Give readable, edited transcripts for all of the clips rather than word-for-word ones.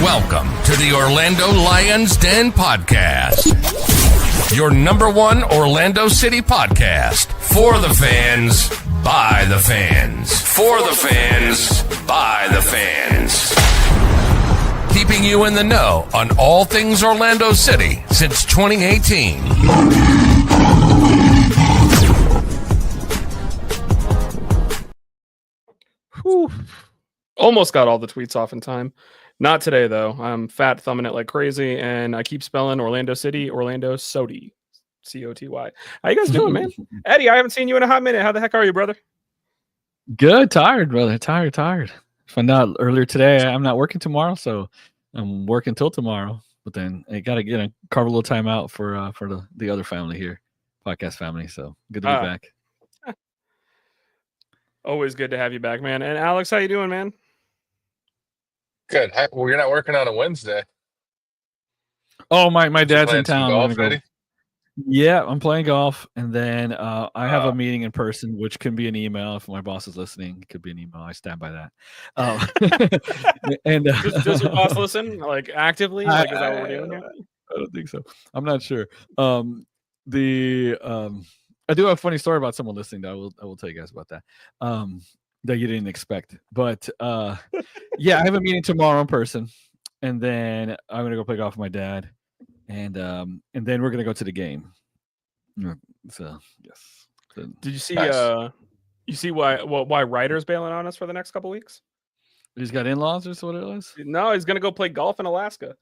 Welcome to the Orlando Lions Den podcast, your number one Orlando City podcast. For the fans, by the fans. For the fans, by the fans. Keeping you in the know on all things Orlando City since 2018. Whew. Almost got all the tweets off in time. Not today, though. I'm fat thumbing it like crazy, and I keep spelling Orlando City, Orlando Sody, C-O-T-Y. How you guys doing, man? Eddie, I haven't seen you in a hot minute. How the heck are you, brother? Good. Tired, brother. Tired. Found out earlier today I'm not working tomorrow, so I'm working till tomorrow. But then I got to carve a little time out for the other family here, podcast family. So good to be back. Always good to have you back, man. And Alex, how you doing, man? Good. Well, you're not working on a Wednesday. Oh, my dad's in town. Golf, Eddie? Yeah, I'm playing golf, and then I have a meeting in person, which can be an email. If my boss is listening, it could be an email. I stand by that. And does your boss listen, like actively? Like, is that what we're doing here? I don't think so. I'm not sure. I do have a funny story about someone listening that I will tell you guys about that. That you didn't expect. But yeah, I have a meeting tomorrow in person, and then I'm gonna go play golf with my dad, and then we're gonna go to the game. So yes. Did you see Nice. you see why Ryder's bailing on us for the next couple weeks? He's got in-laws, or so what it was? No, he's gonna go play golf in Alaska.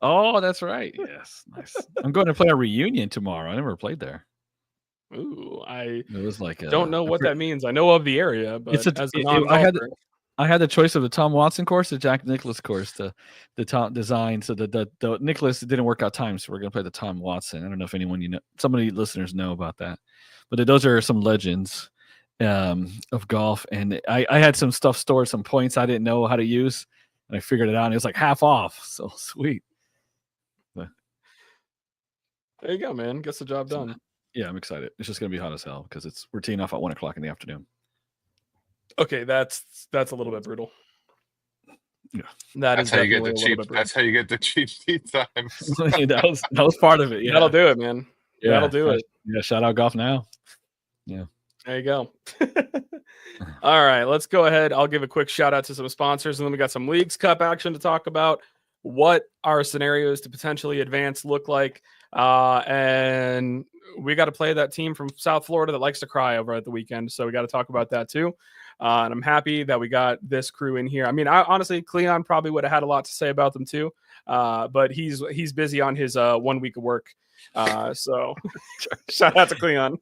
Oh, that's right. Yes, nice. I'm going to play a reunion tomorrow. I never played there. Ooh, It was like don't know what that means. I know of the area, but I had the choice of the Tom Watson course, the Jack Nicklaus course, the Tom design. So the Nicklaus didn't work out time, so we're gonna play the Tom Watson. I don't know if anyone some of the listeners know about that, but those are some legends of golf. And I had some stuff stored, some points I didn't know how to use, and I figured it out. And it was like half off, so sweet. But there you go, man. Gets the job done. Yeah, I'm excited. It's just gonna be hot as hell because we're teeing off at 1:00 in the afternoon. Okay, that's a little bit brutal. Yeah, That's how you get the cheap. That's how you get the cheap seat time. that was part of it. Yeah, that'll do it, man. Yeah, that'll do it. Yeah, shout out Golf Now. Yeah, there you go. All right, let's go ahead. I'll give a quick shout out to some sponsors, and then we got some Leagues Cup action to talk about. What our scenarios to potentially advance look like, and we got to play that team from South Florida that likes to cry over at the weekend. So we got to talk about that too. And I'm happy that we got this crew in here. I mean, honestly, Cleon probably would have had a lot to say about them too. But he's busy on his 1 week of work. So shout out to Cleon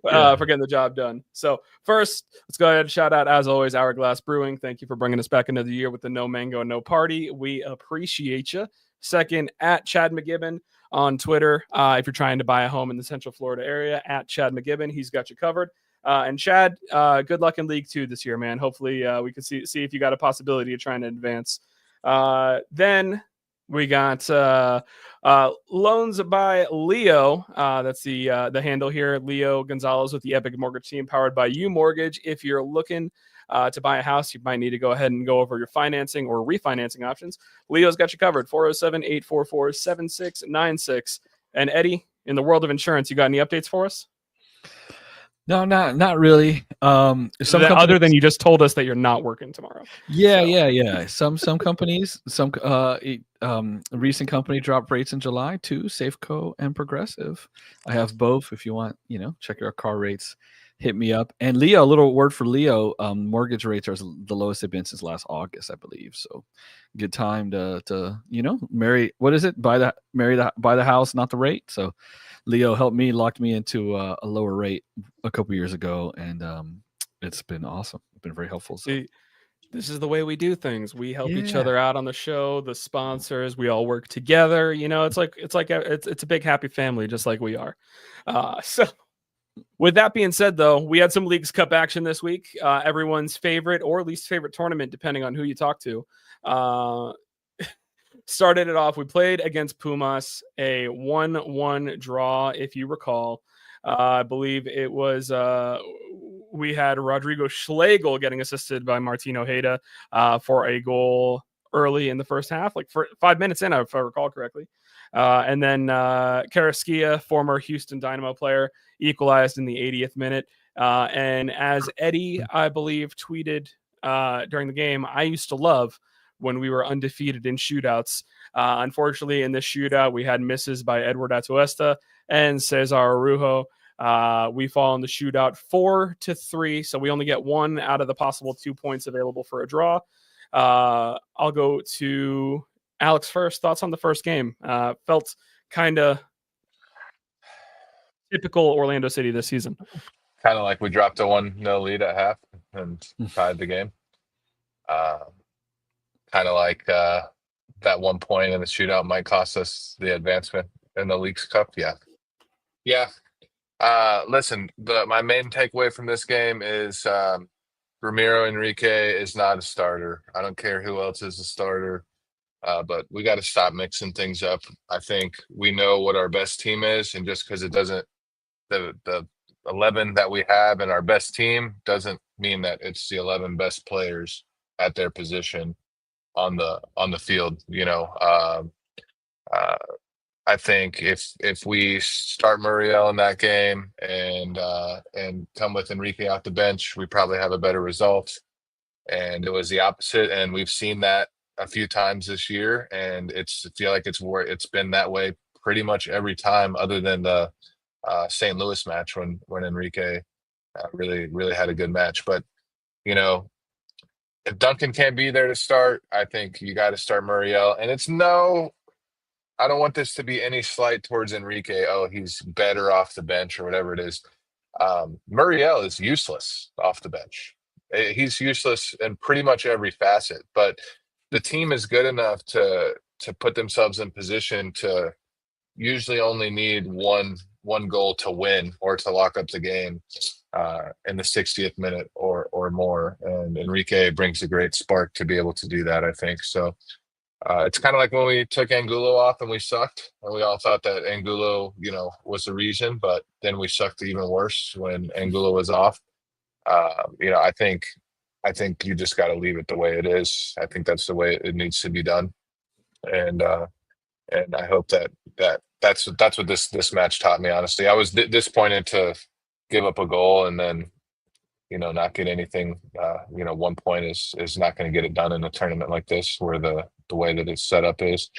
for getting the job done. So first, let's go ahead and shout out, as always, Hourglass Brewing. Thank you for bringing us back another year with the No Mango, No Party. We appreciate you. Second, at Chad McGibbon on Twitter. If you're trying to buy a home in the Central Florida area, at Chad McGibbon, he's got you covered. And Chad, good luck in League 2 this year, man. Hopefully we can see if you got a possibility of trying to advance. Then we got Loans by Leo. That's the handle here. Leo Gonzalez with the Epic Mortgage Team, powered by U Mortgage. If you're looking to buy a house, you might need to go ahead and go over your financing or refinancing options. Leo's got you covered. 407-844-7696. And Eddie, in the world of insurance, you got any updates for us? No, not really. Other than you just told us that you're not working tomorrow. Yeah. Some companies, recent company dropped rates in July too. Safeco and Progressive. I have both. If you want, check your car rates. Hit me up. And Leo, a little word for Leo. Mortgage rates are the lowest they've been since last August, I believe. So, good time to marry. What is it? Buy the house, not the rate. So, Leo helped me, locked me into a lower rate a couple years ago, and it's been awesome. It's been very helpful. So. See, this is the way we do things. We help each other out on the show. The sponsors, we all work together. It's a big happy family, just like we are. So. With that being said, though, we had some Leagues Cup action this week. Everyone's favorite or least favorite tournament, depending on who you talk to. Started it off. We played against Pumas, a 1-1 draw, if you recall. I believe it was we had Rodrigo Schlegel getting assisted by Martin Ojeda for a goal early in the first half, like for 5 minutes in, if I recall correctly. And then Karaskia, former Houston Dynamo player, equalized in the 80th minute. And as Eddie, I believe, tweeted during the game, I used to love when we were undefeated in shootouts. Unfortunately, in this shootout, we had misses by Edward Atuesta and Cesar Arujo. We fall in the shootout 4-3, so we only get 1 out of the possible 2 points available for a draw. I'll go to Alex first. Thoughts on the first game? Felt kind of typical Orlando City this season. Kind of like we dropped a 1-0 lead at half and tied the game. Kind of like that 1 point in the shootout might cost us the advancement in the Leagues Cup. Yeah. Listen, my main takeaway from this game is Ramiro Enrique is not a starter. I don't care who else is a starter, but we got to stop mixing things up. I think we know what our best team is, and just because it doesn't, the 11 that we have in our best team doesn't mean that it's the 11 best players at their position on the field. I think if we start Muriel in that game and come with Enrique off the bench, we probably have a better result. And it was the opposite, and we've seen that a few times this year, and I feel like it's been that way pretty much every time, other than the St. Louis match when Enrique really had a good match. But if Duncan can't be there to start, I think you got to start Muriel. And I don't want this to be any slight towards Enrique. Oh, he's better off the bench or whatever it is. Muriel is useless off the bench. He's useless in pretty much every facet. But the team is good enough to put themselves in position to usually only need one goal to win or to lock up the game in the 60th minute or more. And Enrique brings a great spark to be able to do that, I think. So it's kind of like when we took Angulo off and we sucked, and we all thought that Angulo, was the reason, but then we sucked even worse when Angulo was off. I think you just got to leave it the way it is. I think that's the way it needs to be done. And I hope that's what this match taught me. Honestly, I was disappointed to give up a goal and then not get anything. 1 point is not going to get it done in a tournament like this, where the way that it's set up is.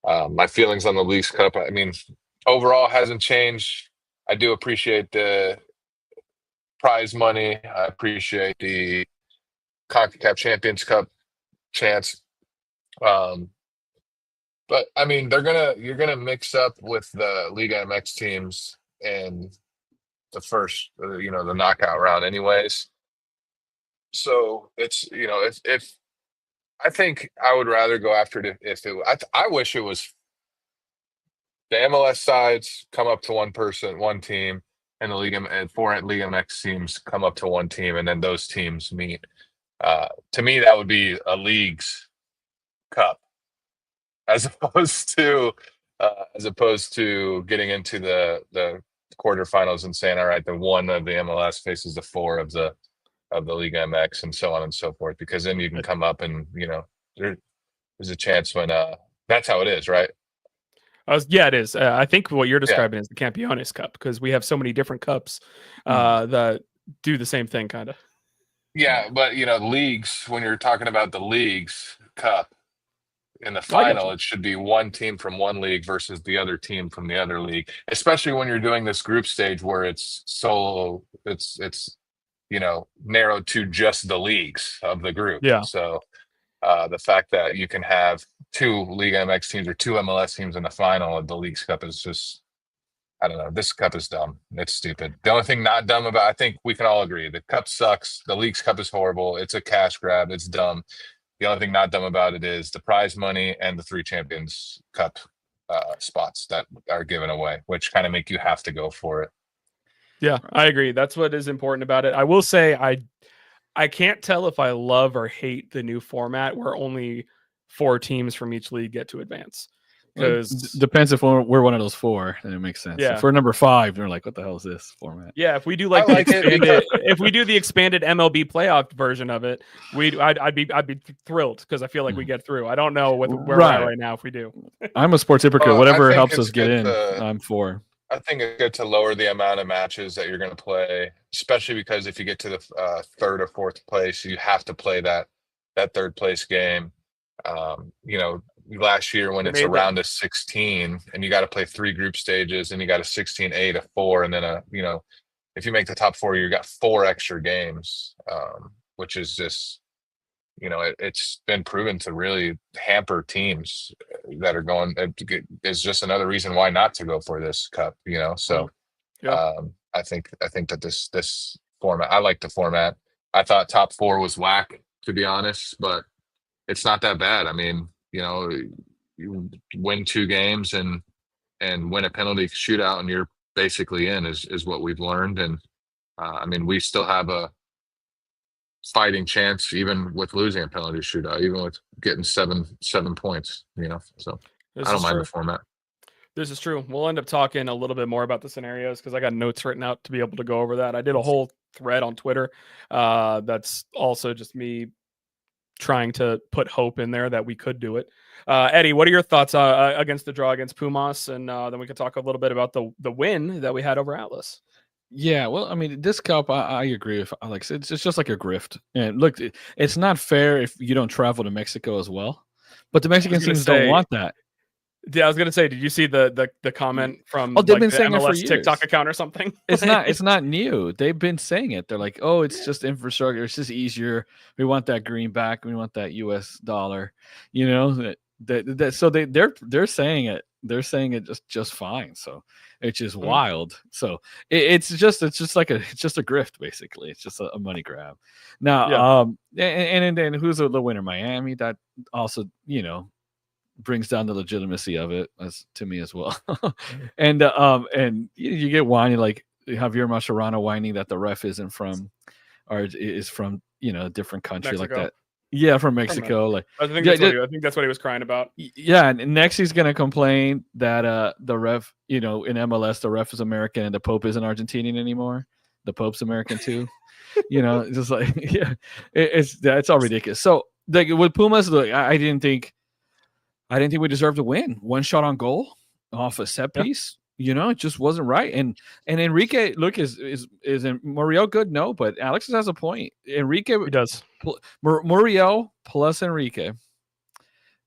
My feelings on the Leagues Cup, I mean, overall hasn't changed. I do appreciate the prize money. I appreciate the CONCACAF Champions Cup chance. But I mean, you're gonna mix up with the Liga MX teams in the first, the knockout round, anyways. So it's if I think I would rather go after it if I wish it was the MLS sides come up to one team, and the Liga and 4 Liga MX teams come up to one team, and then those teams meet. To me, that would be a Leagues Cup, as opposed to getting into the quarterfinals and saying, all right, the 1 of the MLS faces the 4 of the Liga MX, and so on and so forth, because then you can come up and there's a chance when that's how it is, right? Yeah, it is. I think what you're describing is the Campeones Cup, because we have so many different cups that do the same thing, kind of. Yeah, but leagues, when you're talking about the Leagues Cup in the final, it should be one team from one league versus the other team from the other league, especially when you're doing this group stage where it's solo, it's narrowed to just the leagues of the group. Yeah. So the fact that you can have 2 Liga MX teams or 2 MLS teams in the final of the Leagues Cup is just, I don't know. This cup is dumb. It's stupid. The only thing not dumb about, I think we can all agree, the cup sucks. The Leagues Cup is horrible. It's a cash grab. It's dumb. The only thing not dumb about it is the prize money and the 3 Champions Cup spots that are given away, which kind of make you have to go for it. Yeah, I agree. That's what is important about it. I will say I can't tell if I love or hate the new format where only 4 teams from each league get to advance. because depends if we're one of those 4, then it makes sense. Yeah. If we're number 5, they're like, what the hell is this format? yeah, if we do I like the like it expanded, if we do the expanded MLB playoff version of it, I'd be thrilled because I feel like we get through. I don't know where we're at right now if we do. I'm a sports hypocrite. I Whatever think helps it's us get good in, I'm for. I think it's good to lower the amount of matches that you're going to play, especially because if you get to the third or fourth place, you have to play that third place game. Last year when They it's made a round of 16 and you got to play 3 group stages and you got a 16A to 4, and then if you make the top 4, you got 4 extra games, which is just it's been proven to really hamper teams that are going. It's just another reason why not to go for this cup. So Yeah. I think that this format. I like the format. I thought top 4 was whack, to be honest, but it's not that bad. I mean, you win 2 games and win a penalty shootout, and you're basically in. Is what we've learned, and I mean, we still have a fighting chance even with losing a penalty shootout, even with getting seven points, so This I don't is mind true. the format. This is true. We'll end up talking a little bit more about the scenarios because I got notes written out to be able to go over that. I did a whole thread on Twitter. That's also just me trying to put hope in there that we could do it. Eddie, what are your thoughts against the draw against Pumas? And then we could talk a little bit about the win that we had over Atlas. Yeah, well, I mean, this cup, I agree with Alex. It's just like a grift. And look, it's not fair if you don't travel to Mexico as well. But the Mexican teams don't want that. Yeah, I was gonna say, did you see the comment from they've been saying the it for MLS years. TikTok account or something? It's not new. They've been saying it. They're like, oh, it's just infrastructure. It's just easier. We want that greenback. We want that US dollar. So they're saying it. They're saying it just fine. So it's just wild. So it's just a grift basically. It's just a money grab. Now, and then who's the winner? Miami. That also brings down the legitimacy of it to me as well. And you get whining like Javier Mascherano whining that the ref isn't from or is from a different country Mexico. like that. Yeah, from Mexico. Like I think that's what he was crying about. Yeah, and next he's gonna complain that the ref, in MLS the ref is American and the Pope isn't Argentinian anymore. The Pope's American too. Just like it's all ridiculous. So like with Pumas, look, I didn't think we deserved to win. One shot on goal off a set piece. It just wasn't right. And Enrique, look, is Muriel good? No, but Alexis has a point. Enrique He does. Muriel plus Enrique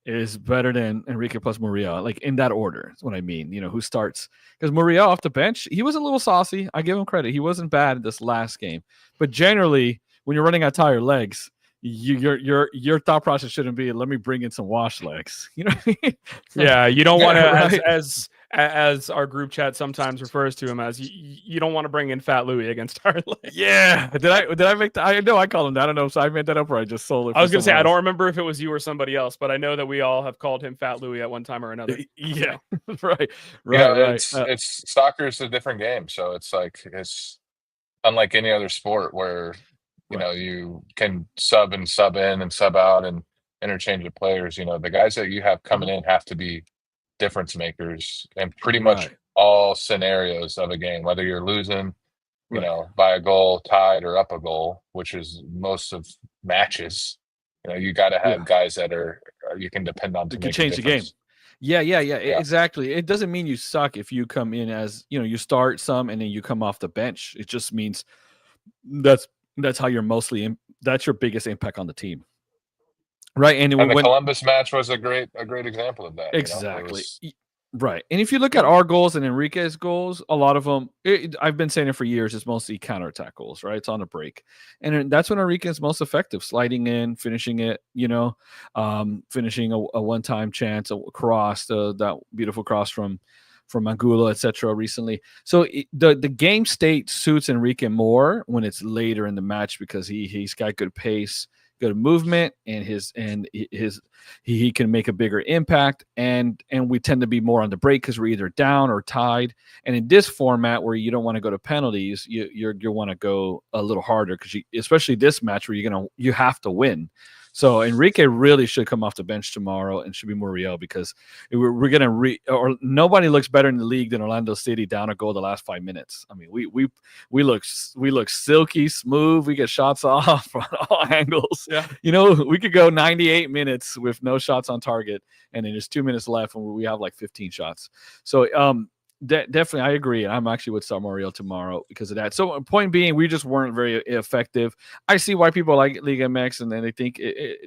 is better than Enrique plus Muriel, like in that order. That's what I mean. Who starts? Because Muriel off the bench, he was a little saucy. I give him credit. He wasn't bad this last game. But generally, when you're running out tired legs, your thought process shouldn't be let me bring in some wash legs. You know what I mean? Yeah, you don't want to right. as our group chat sometimes refers to him as you don't want to bring in Fat Louie against our legs. Yeah. Did I make that? I know I called him that. I don't know. So I made that up or I just sold it. I was gonna say I don't remember if it was you or somebody else, but I know that we all have called him Fat Louie at one time or another. Yeah. right. It's soccer is a different game. So it's like it's unlike any other sport where you can sub in and sub out and interchange the players. The guys that you have coming in have to be difference makers in pretty much all scenarios of a game, whether you're losing, by a goal, tied, or up a goal, which is most of matches. You got to have guys that are you can depend on to make change the game. Yeah, exactly. It doesn't mean you suck if you come in as you start some and then you come off the bench. It just means that's how you're that's your biggest impact on the team. Right. And the Columbus match was a great example of that. Exactly. Right. And if you look at our goals and Enrique's goals, a lot of them, I've been saying it for years, it's mostly counterattack goals, right? It's on a break. And that's when Enrique is most effective, sliding in, finishing it, finishing a one-time chance, a cross, that beautiful cross from Angulo, etc. recently. So the game state suits Enrique more when it's later in the match because he's got good pace, good movement, and he can make a bigger impact. And we tend to be more on the break because we're either down or tied. And in this format where you don't want to go to penalties, you want to go a little harder because especially this match where you have to win. So Enrique really should come off the bench tomorrow and should be Muriel because we're gonna or nobody looks better in the league than Orlando City down a goal the last 5 minutes. I mean, we look silky smooth. We get shots off on all angles. Yeah. We could go 98 minutes with no shots on target, and then there's 2 minutes left, and we have like 15 shots. So definitely, I agree. I'm actually would start Muriel tomorrow because of that. So point being, we just weren't very effective. I see why people like League MX, and then they think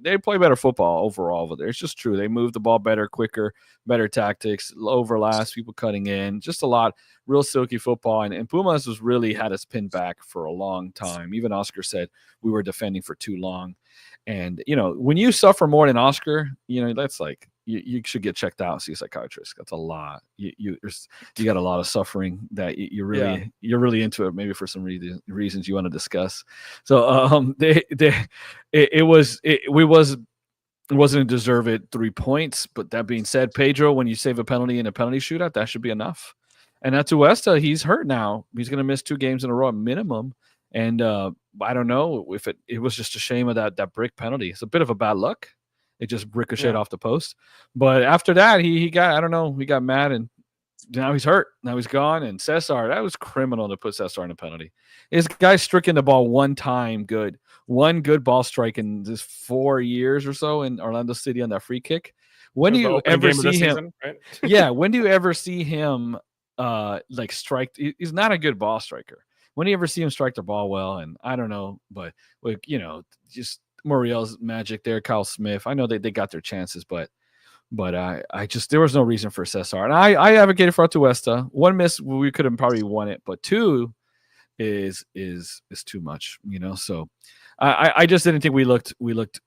they play better football overall over there. It's just true. They move the ball better, quicker, better tactics, overlaps, people cutting in, just a lot, real silky football. And Pumas was really had us pinned back for a long time. Even Oscar said we were defending for too long. And, when you suffer more than Oscar, that's like, you should get checked out, see a psychiatrist. That's a lot. You got a lot of suffering that you're really into it. Maybe for some reasons you want to discuss. So it wasn't deserved 3 points. But that being said, Pedro, when you save a penalty in a penalty shootout, that should be enough. And Atuesta, he's hurt now. He's going to miss 2 games in a row at minimum. And I don't know if it was just a shame of that brick penalty. It's a bit of a bad luck. It just ricocheted off the post. But after that, he got, I don't know, he got mad, and now he's hurt. Now he's gone. And Cesar, that was criminal to put Cesar in a penalty. This guy's stricken the ball one time good. One good ball strike in this 4 years or so in Orlando City on that free kick. When do you ever see him? Season, right? Yeah, when do you ever see him strike? He's not a good ball striker. When do you ever see him strike the ball well? And I don't know, but just Muriel's magic there, Kyle Smith. I know they got their chances, but I just there was no reason for Cesar. And I advocated for Atuesta. 1 miss, we could have probably won it, but 2 is too much, So I just didn't think we looked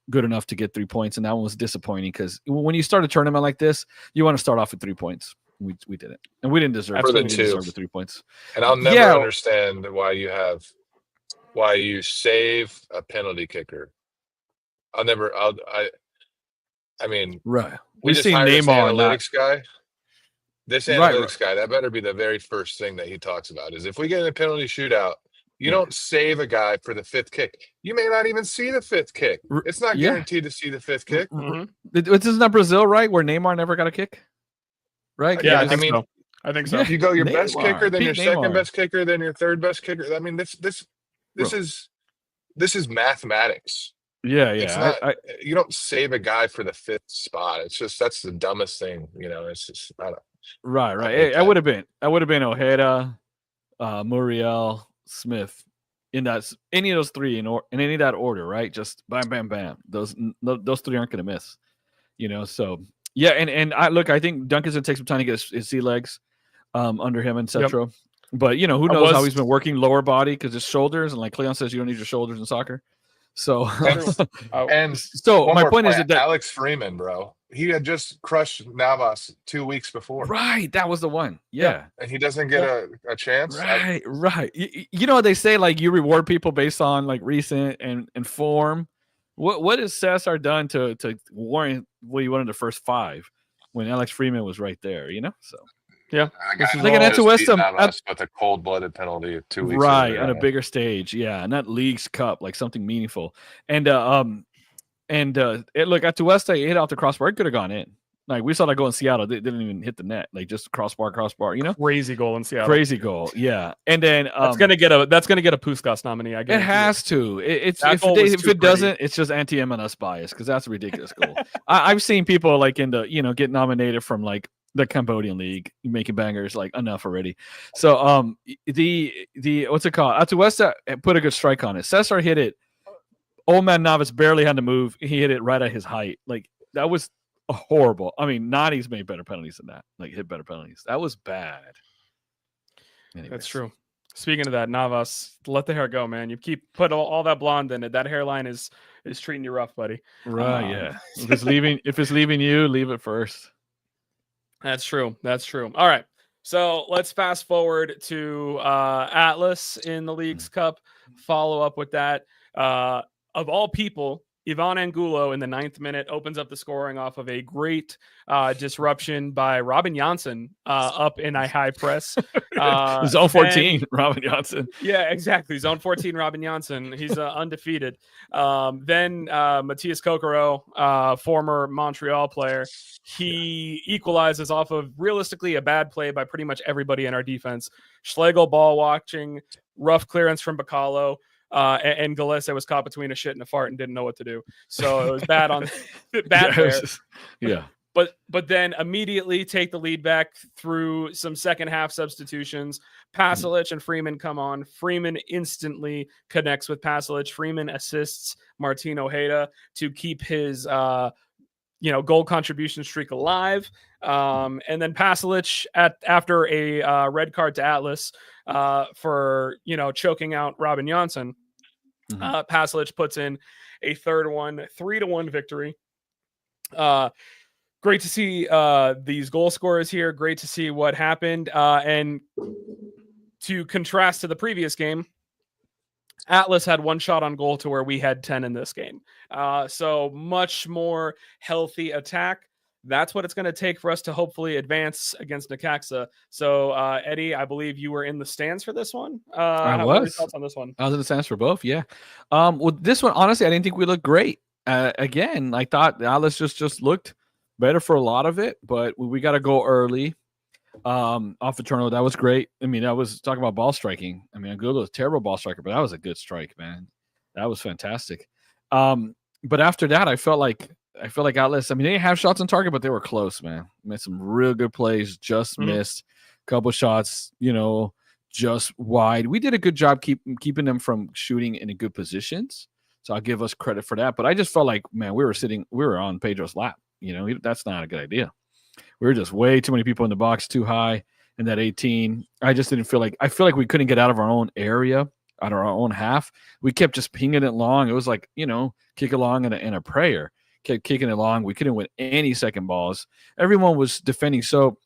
good enough to get 3 points, and that one was disappointing because when you start a tournament like this, you want to start off with 3 points. We didn't, and we didn't deserve the 3 points. And I'll never understand why you save a penalty kicker. I mean, right. We've seen Neymar, this analytics guy. This analytics right. guy, that better be the very first thing that he talks about is if we get in a penalty shootout, you don't save a guy for the 5th kick. You may not even see the 5th kick. It's not guaranteed to see the 5th kick. Mm-hmm. Isn't that Brazil, right? Where Neymar never got a kick? Right? Yeah, I think so. I think so. If you go your Neymar, best kicker, then your Neymar. second best kicker, then your third best kicker. I mean, this is mathematics. Yeah. It's not, you don't save a guy for the 5th spot. It's just that's the dumbest thing. It's just I don't. Right. I would have been Ojeda, Muriel, Smith in any of those 3 in any of that order, right? Just bam, bam, bam. Those 3 aren't going to miss. So. Yeah, and I think Duncan's gonna take some time to get his sea legs under him, etc. Yep. But who knows how he's been working lower body because his shoulders, and like Cleon says, you don't need your shoulders in soccer. So and so my point is that Alex Freeman, bro, he had just crushed Navas 2 weeks before. Right, that was the one. Yeah. And he doesn't get a chance. Right. You know what they say, like you reward people based on like recent and form. What has Cesar done to warrant what he wanted the first 5 when Alex Freeman was right there? So yeah, this is like an Atuesta with a cold-blooded penalty 2 weeks right on a bigger stage, and that League's Cup, like something meaningful. And look, Atuesta hit off the crossbar. It could have gone in. Like we saw that goal in Seattle, they didn't even hit the net. Like just crossbar. Crazy goal in Seattle. Crazy goal, yeah. And then that's gonna get a Puskas nominee. I guess it has to. If it doesn't, it's just anti-MLS bias because that's a ridiculous goal. I've seen people like get nominated from like the Cambodian League making bangers like enough already. So the what's it called? Atuesta put a good strike on it. Cesar hit it. Old man Navas barely had to move. He hit it right at his height. Like that was horrible. I mean, Nani's made better penalties than that. Like hit better penalties. That was bad. Anyways. That's true. Speaking of that, Navas, let the hair go, man. You keep put all that blonde in it. That hairline is treating you rough, buddy. Right? Yeah. If it's leaving you, leave it first. That's true. All right. So let's fast forward to Atlas in the League's Cup. Follow up with that. Of all people, Ivan Angulo in the 9th minute opens up the scoring off of a great disruption by Robin Janssen up in a high press. Zone 14, Then, Robin Johnson. yeah, exactly. Zone 14, Robin Janssen. He's undefeated. Then Matthias Kokoro, former Montreal player, he equalizes off of realistically a bad play by pretty much everybody in our defense. Schlegel ball watching, rough clearance from Bacalo. And Gillespie was caught between a shit and a fart and didn't know what to do. So it was bad on bad there. Yeah. But then immediately take the lead back through some second half substitutions. Pasalic and Freeman come on. Freeman instantly connects with Pasalic. Freeman assists Martin Ojeda to keep his goal contribution streak alive. And then Pasalic after a red card to Atlas for choking out Robin Janssen. Pasalic puts in a third one, 3-1 victory. Great to see these goal scorers here. Great to see what happened. And to contrast to the previous game, Atlas had 1 shot on goal to where we had 10 in this game. So much more healthy attack. That's what it's going to take for us to hopefully advance against Necaxa. So, Eddie, I believe you were in the stands for this one. I was. What are your thoughts on this one? I was in the stands for both, yeah. Well, this one, honestly, I didn't think we looked great. Again, I thought Atlas just looked better for a lot of it, but we got to go early off the turnover. That was great. I mean, that was talking about ball striking. I mean, Angulo was a terrible ball striker, but that was a good strike, man. That was fantastic. But after that, I felt like Atlas, I mean, they didn't have shots on target, but they were close, man. Made some real good plays, just missed a couple shots, just wide. We did a good job keeping them from shooting in good positions. So I'll give us credit for that. But I just felt like, man, we were on Pedro's lap. That's not a good idea. We were just way too many people in the box, too high in that 18. I just didn't feel like we couldn't get out of our own area, out of our own half. We kept just pinging it long. It was like, kick along in a prayer. Kept kicking it long. We couldn't win any second balls. Everyone was defending so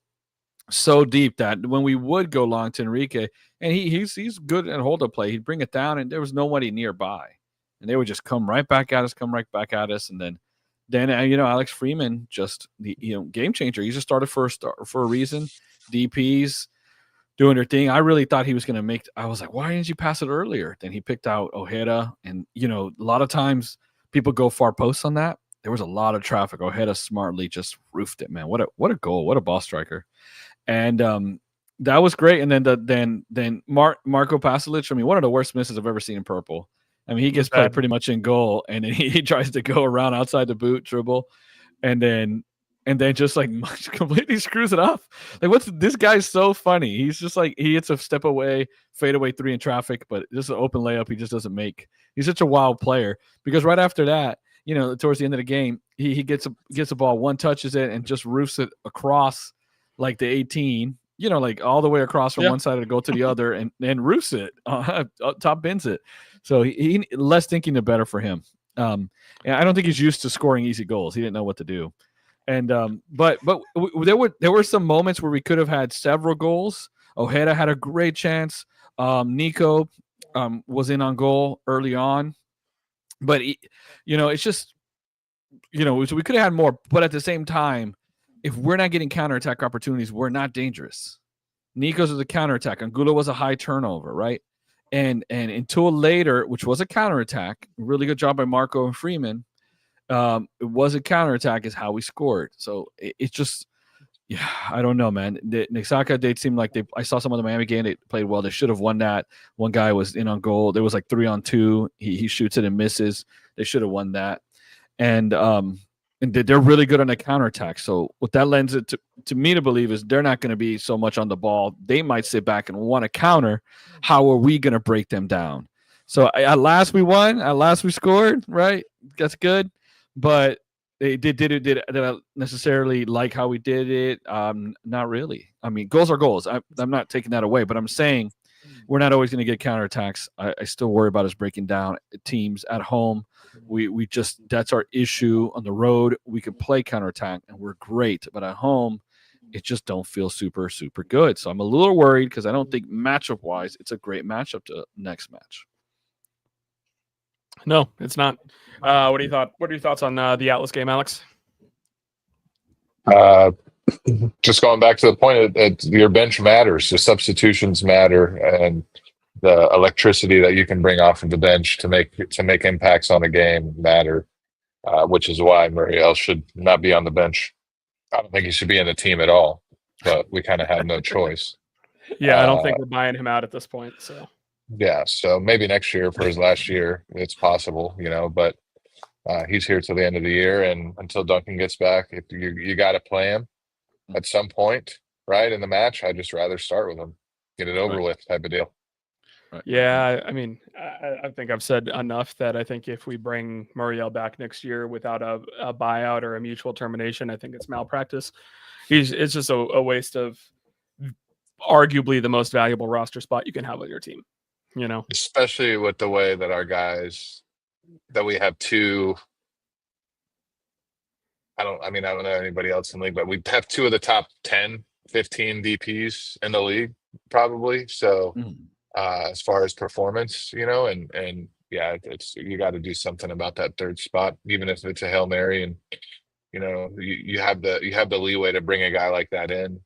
deep that when we would go long to Enrique, and he's good at hold up play, he'd bring it down, and there was nobody nearby, and they would just come right back at us, and then Alex Freeman, just the game changer. He just started for a reason. DPs doing their thing. I really thought he was going to make. I was like, why didn't you pass it earlier? Then he picked out Ojeda, and a lot of times people go far posts on that. There was a lot of traffic. Ojeda smartly just roofed it, man. What a goal! What a ball striker! And that was great. And then Marco Pasalic. I mean, one of the worst misses I've ever seen in purple. I mean, he gets played pretty much in goal, and then he tries to go around outside the boot, dribble, and then just like completely screws it up. Like, this guy's so funny. He's just like, he hits a step away, fade away 3 in traffic, but just an open layup he just doesn't make. He's such a wild player because right after that, towards the end of the game, he gets a ball, one touches it, and just roofs it across like the 18, like all the way across from one side of the goal to the other, and roofs it, top bins it. So he less thinking the better for him. And I don't think he's used to scoring easy goals. He didn't know what to do. And but there were some moments where we could have had several goals. Ojeda had a great chance. Nico was in on goal early on. But, it's just, so we could have had more. But at the same time, if we're not getting counterattack opportunities, we're not dangerous. Nico's was a counterattack. Angulo was a high turnover, right? And until later, which was a counterattack, really good job by Marco and Freeman. It was a counterattack is how we scored. So it's just, I don't know, man. Necaxa, they seemed like I saw some of the Miami game. They played well. They should have won that. One guy was in on goal. There was like 3-on-2. He shoots it and misses. They should have won that. And they're really good on the counterattack. So what that lends it to me to believe is they're not going to be so much on the ball. They might sit back and want to counter. How are we going to break them down? So at last we won. At last we scored, right? That's good. But they did I necessarily like how we did it? Not really. I mean, goals are goals. I'm not taking that away, but I'm saying we're not always going to get counterattacks. I still worry about us breaking down teams at home. We just, that's our issue. On the road, we can play counterattack and we're great, but at home, it just don't feel super, super good. So I'm a little worried because I don't think matchup wise, it's a great matchup to next match. No, it's not. What do you thought? What are your thoughts on the Atlas game, Alex? Just going back to the point that your bench matters, the substitutions matter, and the electricity that you can bring off of the bench to make impacts on a game matter. Which is why Muriel should not be on the bench. I don't think he should be in the team at all, but we kind of had no choice. Yeah, I don't think we're buying him out at this point. So yeah, so maybe next year for his last year, it's possible, but he's here till the end of the year, and until Duncan gets back, if you got to play him at some point, right, in the match, I'd just rather start with him, get it over with, type of deal. Right. Yeah, I mean, I think I've said enough that I think if we bring Muriel back next year without a buyout or a mutual termination, I think it's malpractice. It's just a waste of arguably the most valuable roster spot you can have on your team. Especially with the way that our guys, that we have two. I don't know anybody else in the league, but we have two of the top 10, 15 DPs in the league, probably. So as far as performance, and yeah, you got to do something about that third spot, even if it's a Hail Mary, and you have the leeway to bring a guy like that in,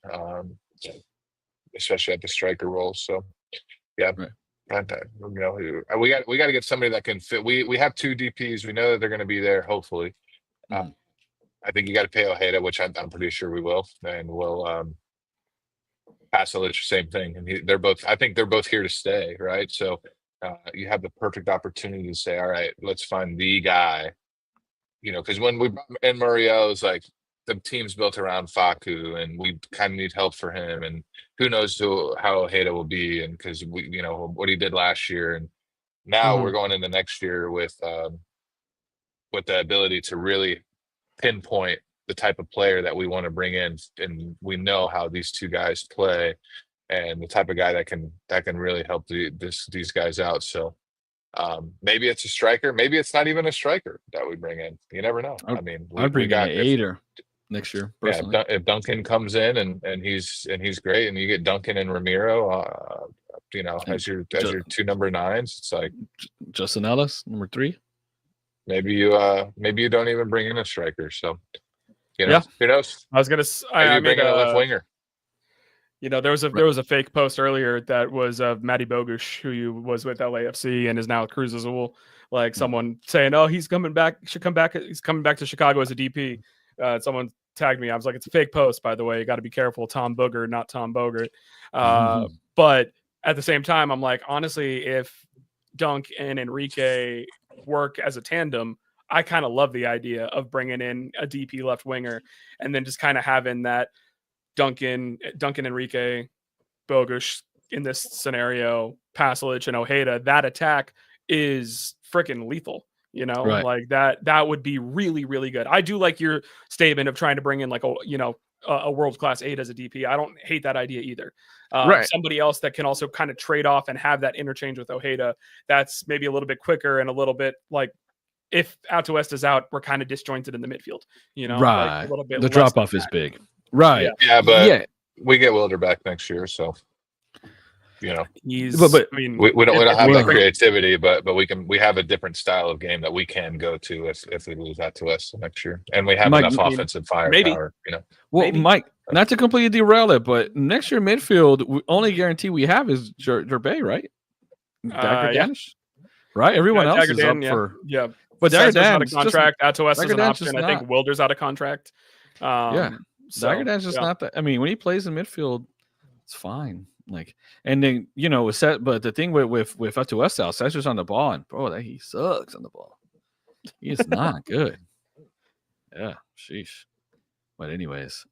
especially at the striker role. So yeah. Right. We got to get somebody that can fit. We have two DPs. We know that they're going to be there. Hopefully, I think you got to pay Ojeda, which I'm pretty sure we will, and we'll Pasalic, same thing. And they're both. I think they're both here to stay, right? So you have the perfect opportunity to say, all right, let's find the guy. Because when we brought in Muriel, it was like the team's built around Facu, and we kind of need help for him, and who knows how Ojeda will be, and because we, what he did last year, and now we're going into next year with the ability to really pinpoint the type of player that we want to bring in, and we know how these two guys play, and the type of guy that can really help these guys out. So maybe it's a striker, maybe it's not even a striker that we bring in. You never know. I'd bring in an aider next year. Personally. Yeah, if Duncan comes in and he's great, and you get Duncan and Ramiro, as your two number 9s, it's like Justin Ellis, number 3. Maybe you don't even bring in a striker. So who knows? I was gonna. I bring in a left winger. There was a fake post earlier that was of Matty Bogusz, who was with LAFC and is now at Cruz Azul. Like someone saying, "Oh, he's coming back. Should come back. He's coming back to Chicago as a DP." Someone tagged me. I was like, "It's a fake post, by the way. You got to be careful. Tom Booger, not Tom Bogert." But at the same time, I'm like, honestly, if Dunk and Enrique work as a tandem, I kind of love the idea of bringing in a DP left winger and then just kind of having that Duncan, Enrique, Bogusz in this scenario, Pasalic and Ojeda. That attack is freaking lethal. Right. Like that would be really, really good. I do like your statement of trying to bring in like a world-class 8 as a DP. I don't hate that idea either. Right. Somebody else that can also kind of trade off and have that interchange with Ojeda. That's maybe a little bit quicker and a little bit like if Atuesta is out, we're kind of disjointed in the midfield. Right. Like a little bit. The drop off is big. Right. Yeah, but we get Wilder back next year, so he's. But we don't have that creativity, but we have a different style of game that we can go to if we lose that to us next year, and we have enough offensive firepower. Well, maybe. Mike, not to completely derail it, but next year midfield, only guarantee we have is Gervais, right? Dagger Danish, right? Everyone else is up for But Dagger out of contract. Atuesta is an option. I think Wilder's out of contract. Dagger Dan's just not that. I mean, when he plays in midfield, it's fine. Like, and then but the thing with Atuesta, Cesar's on the ball, and bro, he sucks on the ball. He is not good. Yeah, sheesh. But anyways,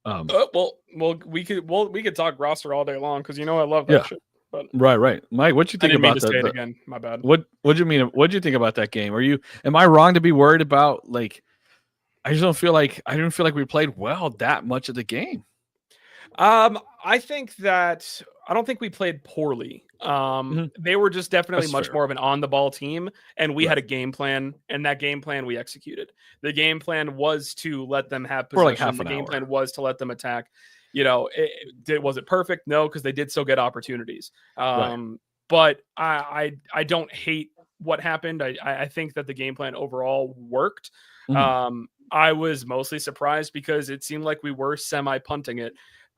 we could talk roster all day long because I love that shit. But right, Mike, what you think about that? Again, my bad. What do you mean? What do you think about that game? Am I wrong to be worried about like? I didn't feel like we played well that much of the game. I think that I don't think we played poorly. They were just definitely much more of an on the ball team, and we had a game plan, and that game plan we executed. The game plan was to let them have possession. For like half an hour. game plan was to let them attack. Was it perfect? No, because they did still get opportunities. But I don't hate what happened. I think that the game plan overall worked. Mhm. I was mostly surprised because it seemed like we were semi-punting it.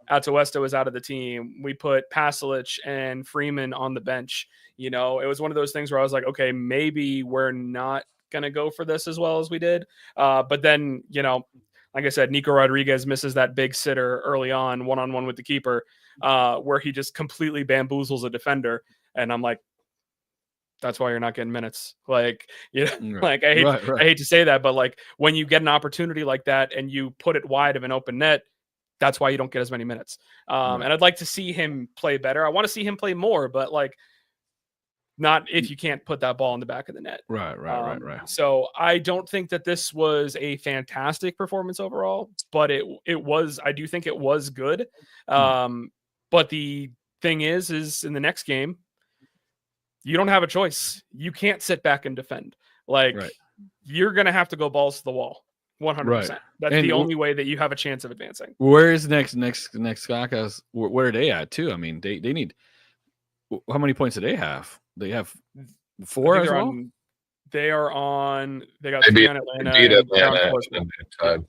Atuesta was out of the team. We put Pasalic and Freeman on the bench. You know, it was one of those things where I was like, okay, maybe we're not going to go for this as well as we did. But then, you know, like I said, Nico Rodriguez misses that big sitter early on, one-on-one with the keeper, where he just completely bamboozles a defender. And I'm like, that's why you're not getting minutes. Like, you know, like I hate to say that, but like when you get an opportunity like that and you put it wide of an open net, that's why you don't get as many minutes. And I'd like to see him play better. I want to see him play more, but like not if you can't put that ball in the back of the net. Right. So I don't think that this was a fantastic performance overall, but it was, I do think it was good. But the thing is in the next game, you don't have a choice. You can't sit back and defend. Like you're going to have to go balls to the wall. 100%. That's the only way that you have a chance of advancing. Where is next Skakas? Where are they at too? I mean, they need, how many points do they have? They have 4 as well. They got They 3 beat on Atlanta. beat And Atlanta and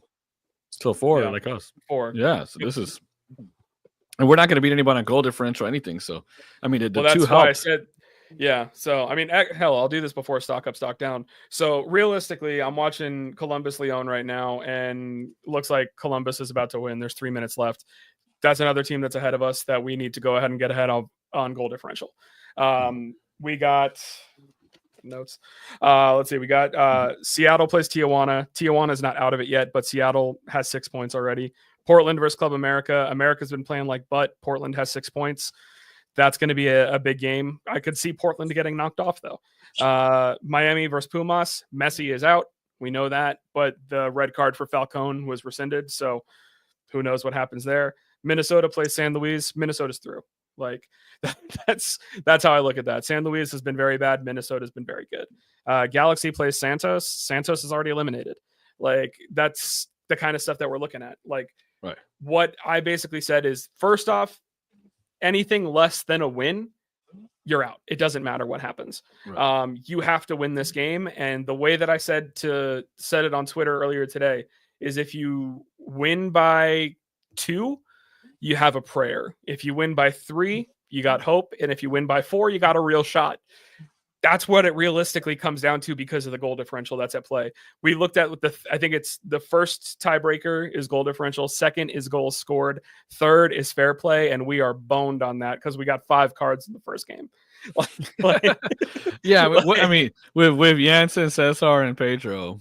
So 4 like us. 4. Yeah. So this is, and we're not going to beat anybody on goal differential or anything. So I mean, the that's two why I help. said. Yeah, so I mean, hell, I'll do this before stock up, stock down. So realistically, I'm watching Columbus Leon right now, and looks like Columbus is about to win. There's 3 minutes left. That's another team that's ahead of us that we need to go ahead and get ahead of on goal differential. We got notes. Let's see. We got Seattle plays Tijuana. Tijuana is not out of it yet, but Seattle has 6 points already. Portland versus Club America. America's been playing like butt. Portland has 6 points. That's going to be a big game. I could see Portland getting knocked off, though. Miami versus Pumas. Messi is out. We know that. But the red card for Falcone was rescinded. So who knows what happens there. Minnesota plays San Luis. Minnesota's through. Like, that's how I look at that. San Luis has been very bad. Minnesota's been very good. Galaxy plays Santos. Santos is already eliminated. Like, that's the kind of stuff that we're looking at. Like, what I basically said is, first off, anything less than a win, you're out. It doesn't matter what happens. You have to win this game. And the way that I said it on Twitter earlier today is if you win by 2, you have a prayer. If you win by 3, you got hope. And if you win by 4, you got a real shot. That's what it realistically comes down to because of the goal differential that's at play. We looked at I think it's the first tiebreaker is goal differential. Second is goals scored. Third is fair play. And we are boned on that because we got 5 cards in the first game. Yeah. I mean, with Jansen, Cesar, and Pedro.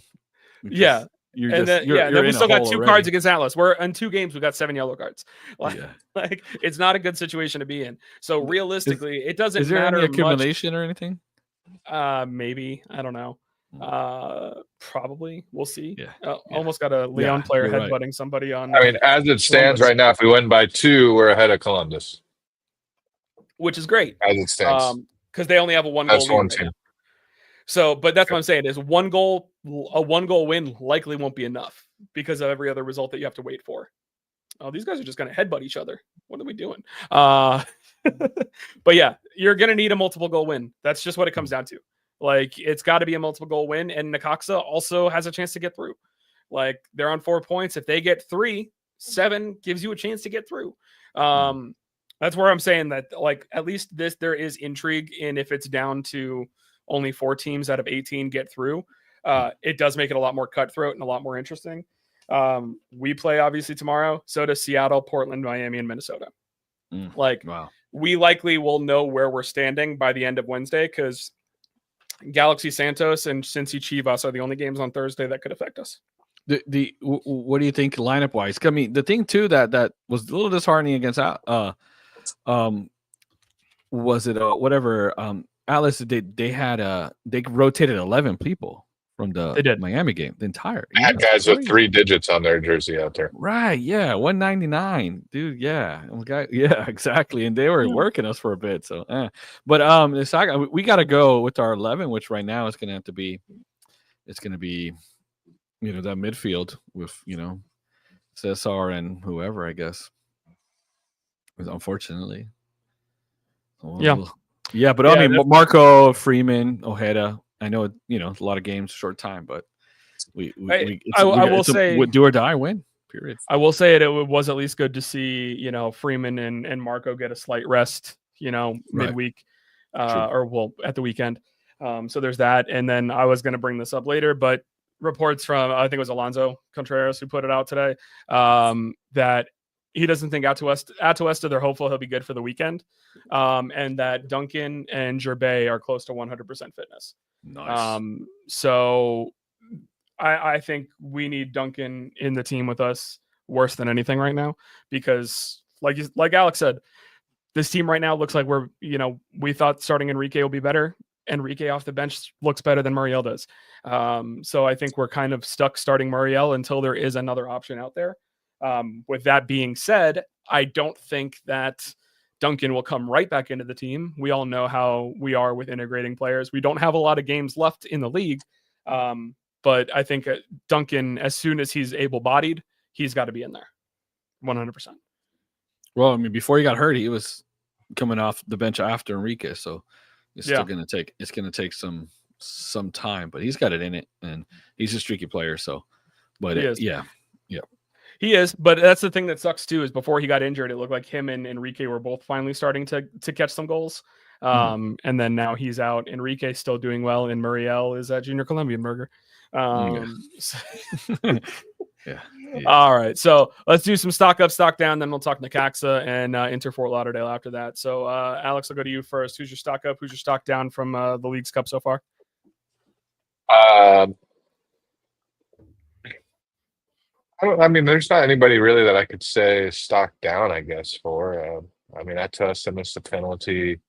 Yeah. Then we still got 2 cards against Atlas. We're in 2 games. We got 7 yellow cards. Like it's not a good situation to be in. So realistically, it doesn't matter. Is there any accumulation or anything? Maybe. I don't know. Probably. We'll see. Almost got a Leon player headbutting somebody on. I mean, as it stands right now, if we win by 2, we're ahead of Columbus, which is great. As it stands, because they only have a 1 goal lead right now. So, but that's what I'm saying is a 1 goal win likely won't be enough because of every other result that you have to wait for. Oh, these guys are just going to headbutt each other. What are we doing? But yeah, you're going to need a multiple goal win. That's just what it comes down to. Like, it's got to be a multiple goal win. And Necaxa also has a chance to get through. Like, they're on 4 points. If they get 3, 7 gives you a chance to get through. That's where I'm saying that, like, at least there is intrigue in if it's down to only 4 teams out of 18 get through. It does make it a lot more cutthroat and a lot more interesting. We play obviously tomorrow. So does Seattle, Portland, Miami, and Minnesota. We likely will know where we're standing by the end of Wednesday because Galaxy, Santos, and Cincy, Chivas are the only games on Thursday that could affect us. What do you think lineup wise? I mean, the thing too that was a little disheartening against was it Atlas? They rotated 11 people from the Miami game. The entire had guys with 3 digits on their jersey out there. Right? Yeah, 199, dude. Yeah, exactly. And they were working us for a bit. So, but we got to go with our 11, which right now is going to have to be. It's going to be, that midfield with Cesar and whoever, I guess. Unfortunately. Yeah, but I mean, Marco, Freeman, Ojeda, I know a lot of games, short time, but I will say do or die win. Period. I will say it was at least good to see Freeman and Marco get a slight rest midweek or at the weekend. So there's that, and then I was going to bring this up later, but reports from I think it was Alonso Contreras who put it out today that he doesn't think Atuesta, they're hopeful he'll be good for the weekend, and that Duncan and Gervais are close to 100% fitness. Nice. So I think we need Duncan in the team with us worse than anything right now, because like Alex said, this team right now looks like we thought starting Enrique will be better. Enrique off the bench looks better than Muriel does. So I think we're kind of stuck starting Muriel until there is another option out there. With that being said, I don't think that Duncan will come right back into the team. We all know how we are with integrating players. We don't have a lot of games left in the league. But I think Duncan, as soon as he's able-bodied, he's got to be in there 100%. Well, I mean, before he got hurt, he was coming off the bench after Enrique. So it's still going to take some time, but he's got it in it, and he's a streaky player. So, but he is. Yeah. He is, but that's the thing that sucks too, is before he got injured, it looked like him and Enrique were both finally starting to catch some goals. And then now he's out. Enrique's still doing well, and Muriel is at Junior Colombian Burger. Yeah. All right, so let's do some stock up, stock down, then we'll talk Necaxa and Inter Fort Lauderdale after that. So Alex, I'll go to you first. Who's your stock up? Who's your stock down from the Leagues Cup so far? There's not anybody really that I could say stock down, I guess, for. Atuesta missed a penalty.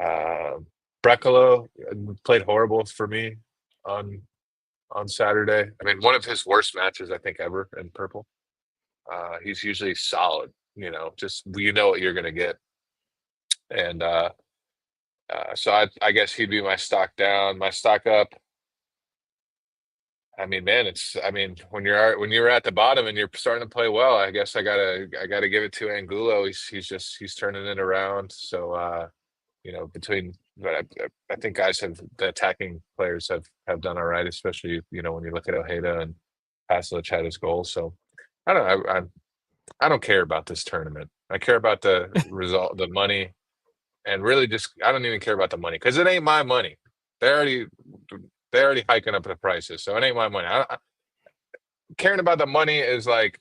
Brecalo played horrible for me on Saturday. One of his worst matches, I think, ever in purple. He's usually solid, just what you're going to get. And so I guess he'd be my stock down. My stock up, when you're at the bottom and you're starting to play well, I guess I gotta give it to Angulo. He's turning it around. So I think the attacking players have done all right, especially when you look at Ojeda and Paslic had his goal. So I don't care about this tournament. I care about the result, the money, and really I don't even care about the money because it ain't my money. They're already hiking up the prices, so it ain't my money. Caring about the money is like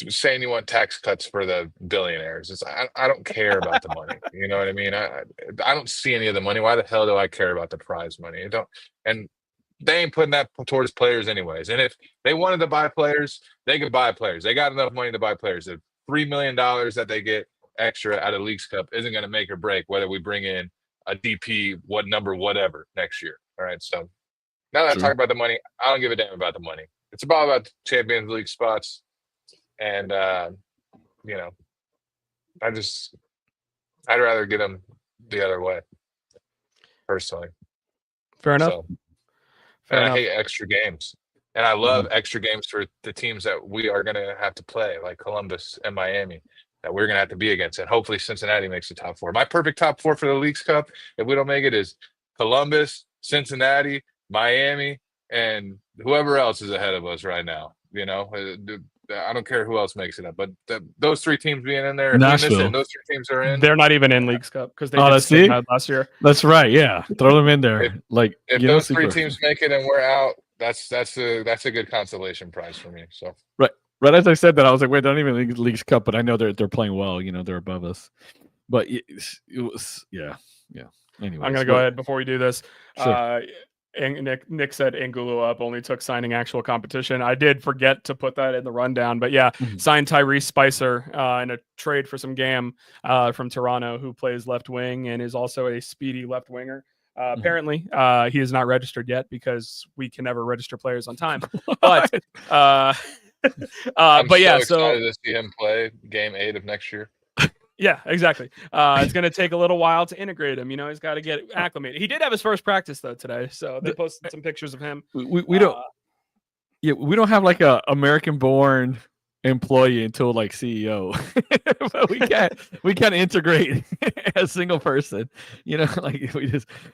saying you want tax cuts for the billionaires. I don't care about the money. You know what I mean? I don't see any of the money. Why the hell do I care about the prize money? And they ain't putting that towards players anyways. And if they wanted to buy players, they could buy players. They got enough money to buy players. The $3 million that they get extra out of Leagues Cup isn't going to make or break whether we bring in a DP, whatever next year. All right. So now that I talk about the money, I don't give a damn about the money. It's about the Champions League spots. And, I'd rather get them the other way, personally. Fair enough. I hate extra games. And I love extra games for the teams that we are going to have to play, like Columbus and Miami, that we're going to have to be against. And hopefully Cincinnati makes the top four. My perfect top four for the Leagues Cup, if we don't make it, is Columbus, Cincinnati, Miami, and whoever else is ahead of us right now. I don't care who else makes it up, but those three teams being in there, if we miss it, and those three teams are in. They're not even in Leagues Cup because they did last year. That's right. Yeah, throw them in there. If those three teams make it and we're out, that's a good consolation prize for me. So right as I said that, I was like, wait, they're not even Leagues Cup, but I know they're playing well. They're above us. But it was Anyway, I'm gonna go ahead before we do this. Sure. And Nick said Angulo up only took signing actual competition. I did forget to put that in the rundown, but signed Tyrese Spicer in a trade for some GAM from Toronto, who plays left wing and is also a speedy left winger. Apparently, he is not registered yet because we can never register players on time. But I'm but yeah, excited to see him play game 8 of next year. Yeah, exactly. It's going to take a little while to integrate him. He's got to get acclimated. He did have his first practice though today, so they posted some pictures of him. We don't have like a American-born employee until like CEO. But we can't integrate a single person, like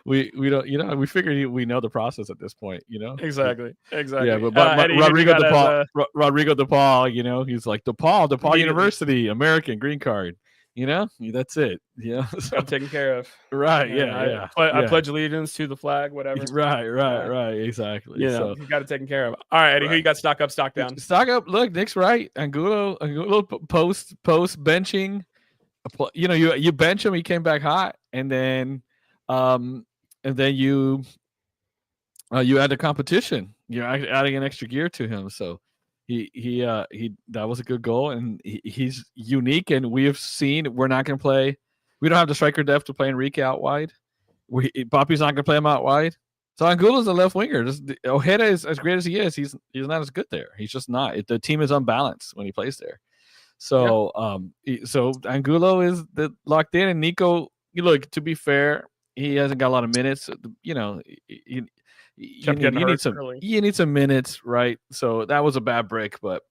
we don't, we figure we know the process at this point, Exactly. Yeah, but Eddie, who do you Rodrigo got as DePaul, a Rodrigo DePaul, he's like DePaul immediately University, American green card, that's it. So, got taken care of? right, Yeah, yeah, I pledge allegiance to the flag, whatever. right, exactly. So You got it taken care of. All right, Eddie, who right. you got stock up, stock down? Stock up. Look, Nick's right. Angulo post benching. You bench him. He came back hot, and then you add the competition. You're adding an extra gear to him. So he that was a good goal, and he's unique. And we have seen we're not going to play. We don't have the striker depth to play Enrique out wide. Poppy's not going to play him out wide. So Angulo's a left winger. Ojeda is as great as he is. He's not as good there. He's just not. The team is unbalanced when he plays there. So so Angulo is locked in, and Nico. Look, to be fair, he hasn't got a lot of minutes. You need some minutes, right? So that was a bad break, but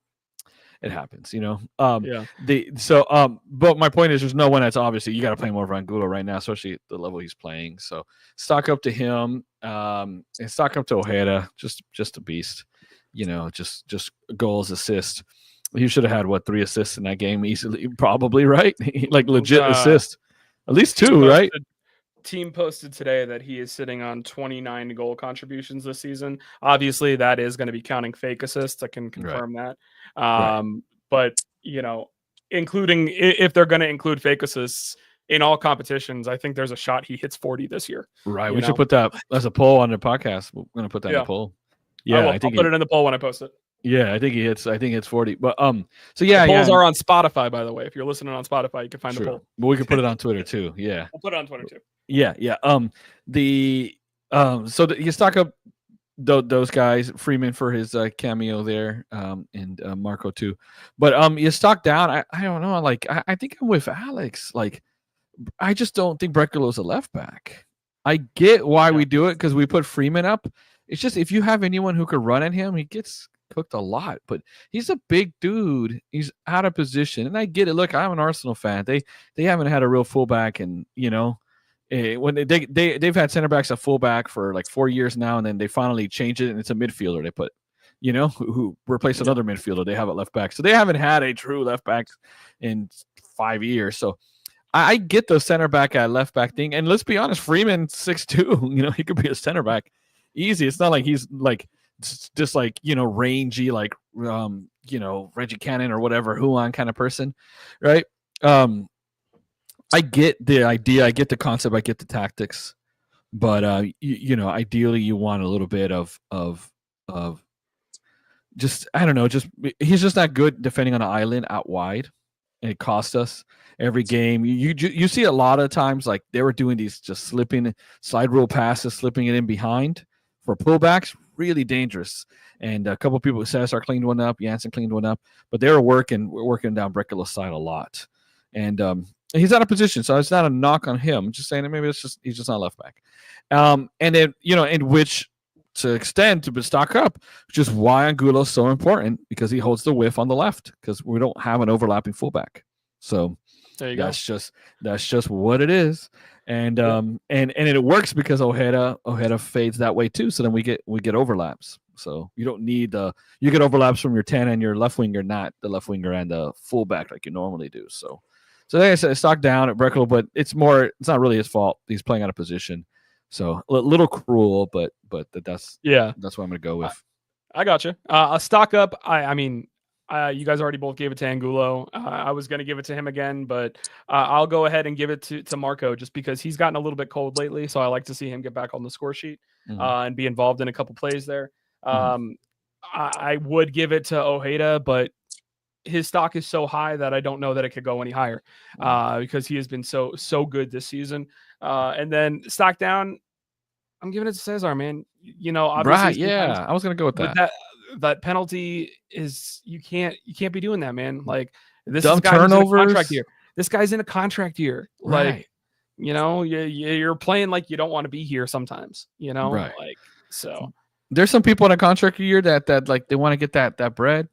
it happens, but my point is there's no one that's obviously you got to play more of Angulo right now, especially at the level he's playing. So stock up to him, and stock up to Ojeda, just a beast, just goals, assists. He should have had 3 assists in that game easily, probably, right? Like legit assist, at least 2, right? Team posted today that he is sitting on 29 goal contributions this season. Obviously, that is going to be counting fake assists. I can confirm that. But including if they're going to include fake assists in all competitions, I think there's a shot he hits 40 this year. Right. We should put that as a poll on the podcast. We're going to put that in the poll. Yeah, I think I'll put it in the poll when I post it. Yeah, I think it's 40. But so yeah, the polls are on Spotify, by the way. If you're listening on Spotify, you can find the poll. But we can put it on Twitter too. Yeah, we'll put it on Twitter too. Yeah. So you stock up those guys, Freeman for his cameo there, and Marco too. But you stock down. I don't know. Like I think I'm with Alex. Like I just don't think Breckerlow's a left back. I get why we do it because we put Freeman up. It's just if you have anyone who could run at him, he gets cooked a lot. But he's a big dude. He's out of position, and I get it. Look, I'm an Arsenal fan. They haven't had a real fullback, and when they've had center backs at fullback for like 4 years now, and then they finally change it, and it's a midfielder they put, who replaced another midfielder. They have at left back, so they haven't had a true left back in 5 years. So I get the center back at left back thing, and let's be honest, Freeman 6'2", he could be a center back easy. It's not like he's like just like rangy like Reggie Cannon or whatever Huan kind of person, right? I get the idea, I get the concept, I get the tactics, but ideally you want a little bit of just I don't know, just he's just not good defending on an island out wide, and it cost us every game. You see a lot of times like they were doing these just slipping slide rule passes, slipping it in behind for pullbacks, really dangerous. And a couple of people, Cesar cleaned one up, Janssen cleaned one up, but they were working down Breckerlow's side a lot, and he's out of position, so it's not a knock on him. I'm just saying that maybe he's just not left back. And then in which to extend to stock up, which is why Angulo's so important, because he holds the whiff on the left because we don't have an overlapping fullback. So that's just what it is. And and it works because Ojeda fades that way too. So then we get overlaps. So you don't need you get overlaps from your 10 and your left winger, not the left winger and the fullback like you normally do. So like I said, stock down at Breckerlow, but it's not really his fault. He's playing out of position. So a little cruel, but that's what I'm gonna go with. I got you. A stock up. I mean, you guys already both gave it to Angulo. I was gonna give it to him again, but I'll go ahead and give it to Marco just because he's gotten a little bit cold lately. So I like to see him get back on the score sheet and be involved in a couple plays there. I would give it to Ojeda, but his stock is so high that I don't know that it could go any higher because he has been so good this season. And then stock down, I'm giving it to Cesar, man. Obviously, right? Yeah, I was gonna go with that. That penalty is you can't be doing that, man. Like this dumb guy's in a turnovers. contract year. This guy's in a contract year. Right. Like you're playing like you don't want to be here sometimes. Right. Like so. There's some people in a contract year that like they want to get that bread.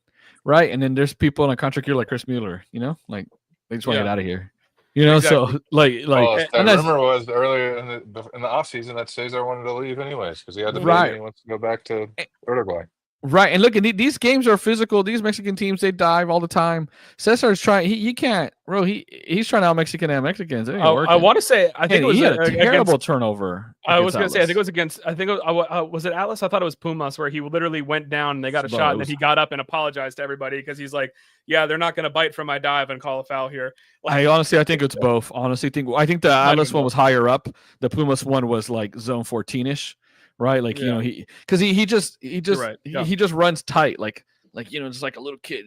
right? And then there's people in a contract year like Chris Mueller, like they just want to Yeah. get out of here, Exactly. So like, Well, and that that's rumor was earlier in the offseason that Cesar wanted to leave anyways because he had the baby right. and he wants to go back to Uruguay. Right, and look, and these games are physical. These Mexican teams, they dive all the time. Cesar's trying. He can't, bro. He's trying to out Mexican and Mexicans. It ain't working. I want to say I think it was he had a terrible against, turnover. I was gonna say I think it was against. I think it was it Atlas? I thought it was Pumas where he literally went down and they got a shot and then he got up and apologized to everybody because he's like, yeah, they're not gonna bite from my dive and call a foul here. I think it's both. Honestly, I think the Atlas one was higher up. The Pumas one was like zone 14ish. Right, like he just runs tight, like just like a little kid.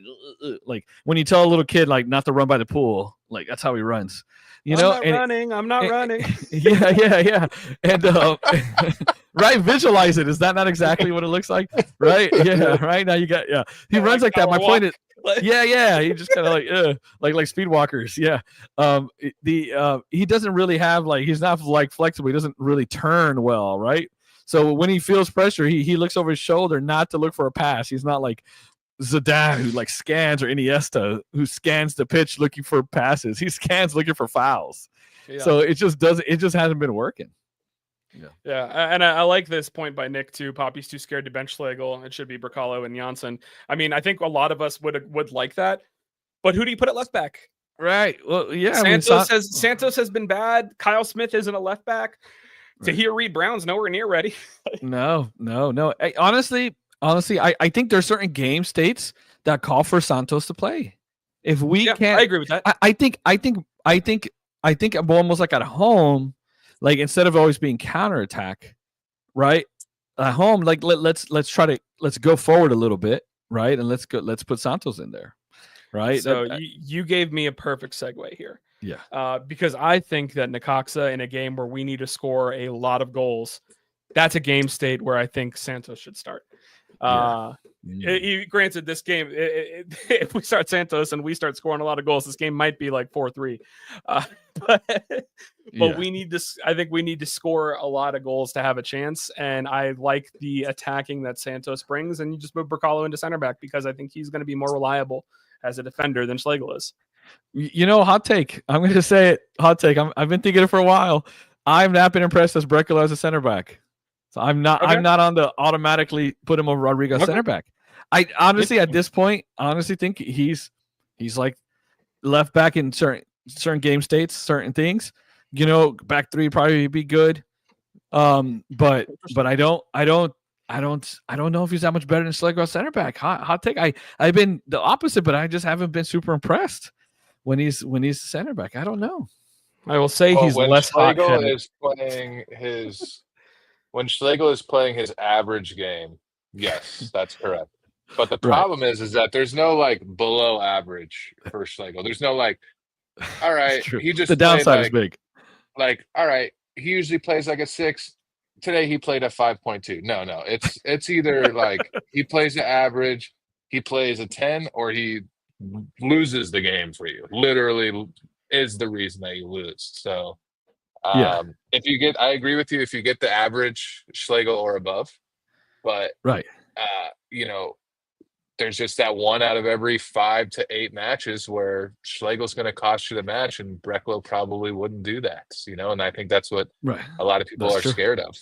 Like when you tell a little kid like not to run by the pool, like that's how he runs. I'm not running. Yeah. And right, visualize it. Is that not exactly what it looks like? Right, yeah. Right now you got He runs like that. My point is, yeah. He just kind of like speed walkers. Yeah. He doesn't really have he's not like flexible. He doesn't really turn well. Right. So when he feels pressure, he looks over his shoulder not to look for a pass. He's not like Zidane who like scans or Iniesta who scans the pitch looking for passes. He scans looking for fouls. Yeah. So it just hasn't been working. Yeah, and I like this point by Nick too. Poppy's too scared to bench Schlegel. It should be Bracalo and Janssen. I mean, I think a lot of us would like that. But who do you put at left back? Right. Well, yeah. Santos has been bad. Kyle Smith isn't a left back. Tahir Reed Brown's nowhere near ready. No. Honestly, I think there's certain game states that call for Santos to play. If we can't, I agree with that. I think I'm almost like at home, like instead of always being counterattack, right? At home, like let's go forward a little bit, right? And let's put Santos in there, right? So you gave me a perfect segue here. Yeah. Because I think that Necaxa in a game where we need to score a lot of goals, that's a game state where I think Santos should start. Granted, this game, if we start Santos and we start scoring a lot of goals, this game might be like 4-3. But we need to. I think we need to score a lot of goals to have a chance. And I like the attacking that Santos brings. And you just move Bracalo into center back because I think he's going to be more reliable as a defender than Schlegel is. Hot take. I'm going to say it. Hot take. I've been thinking it for a while. I've not been impressed as Bracalo as a center back. So I'm not. Okay. I'm not on the automatically put him over Rodriguez center back. I honestly, at this point, think he's like left back in certain game states, certain things. Back three probably be good. But I don't know if he's that much better than Schlegel center back. Hot take. I've been the opposite, but I just haven't been super impressed when he's center back. I don't know. I will say he's less Schlegel is playing his. When Schlegel is playing his average game, yes, that's correct. But the problem is that there's no below average for Schlegel. There's no all right, he just the downside is big. All right, he usually plays a 6. Today he played a 5.2. No, it's either he plays the average, he plays a 10, or he loses the game for you. Literally is the reason that you lose. So if you get, I agree with you. If you get the average Schlegel or above, but there's just that one out of every 5 to 8 matches where Schlegel's going to cost you the match, and Bracalo probably wouldn't do that. And I think that's what a lot of people are scared of.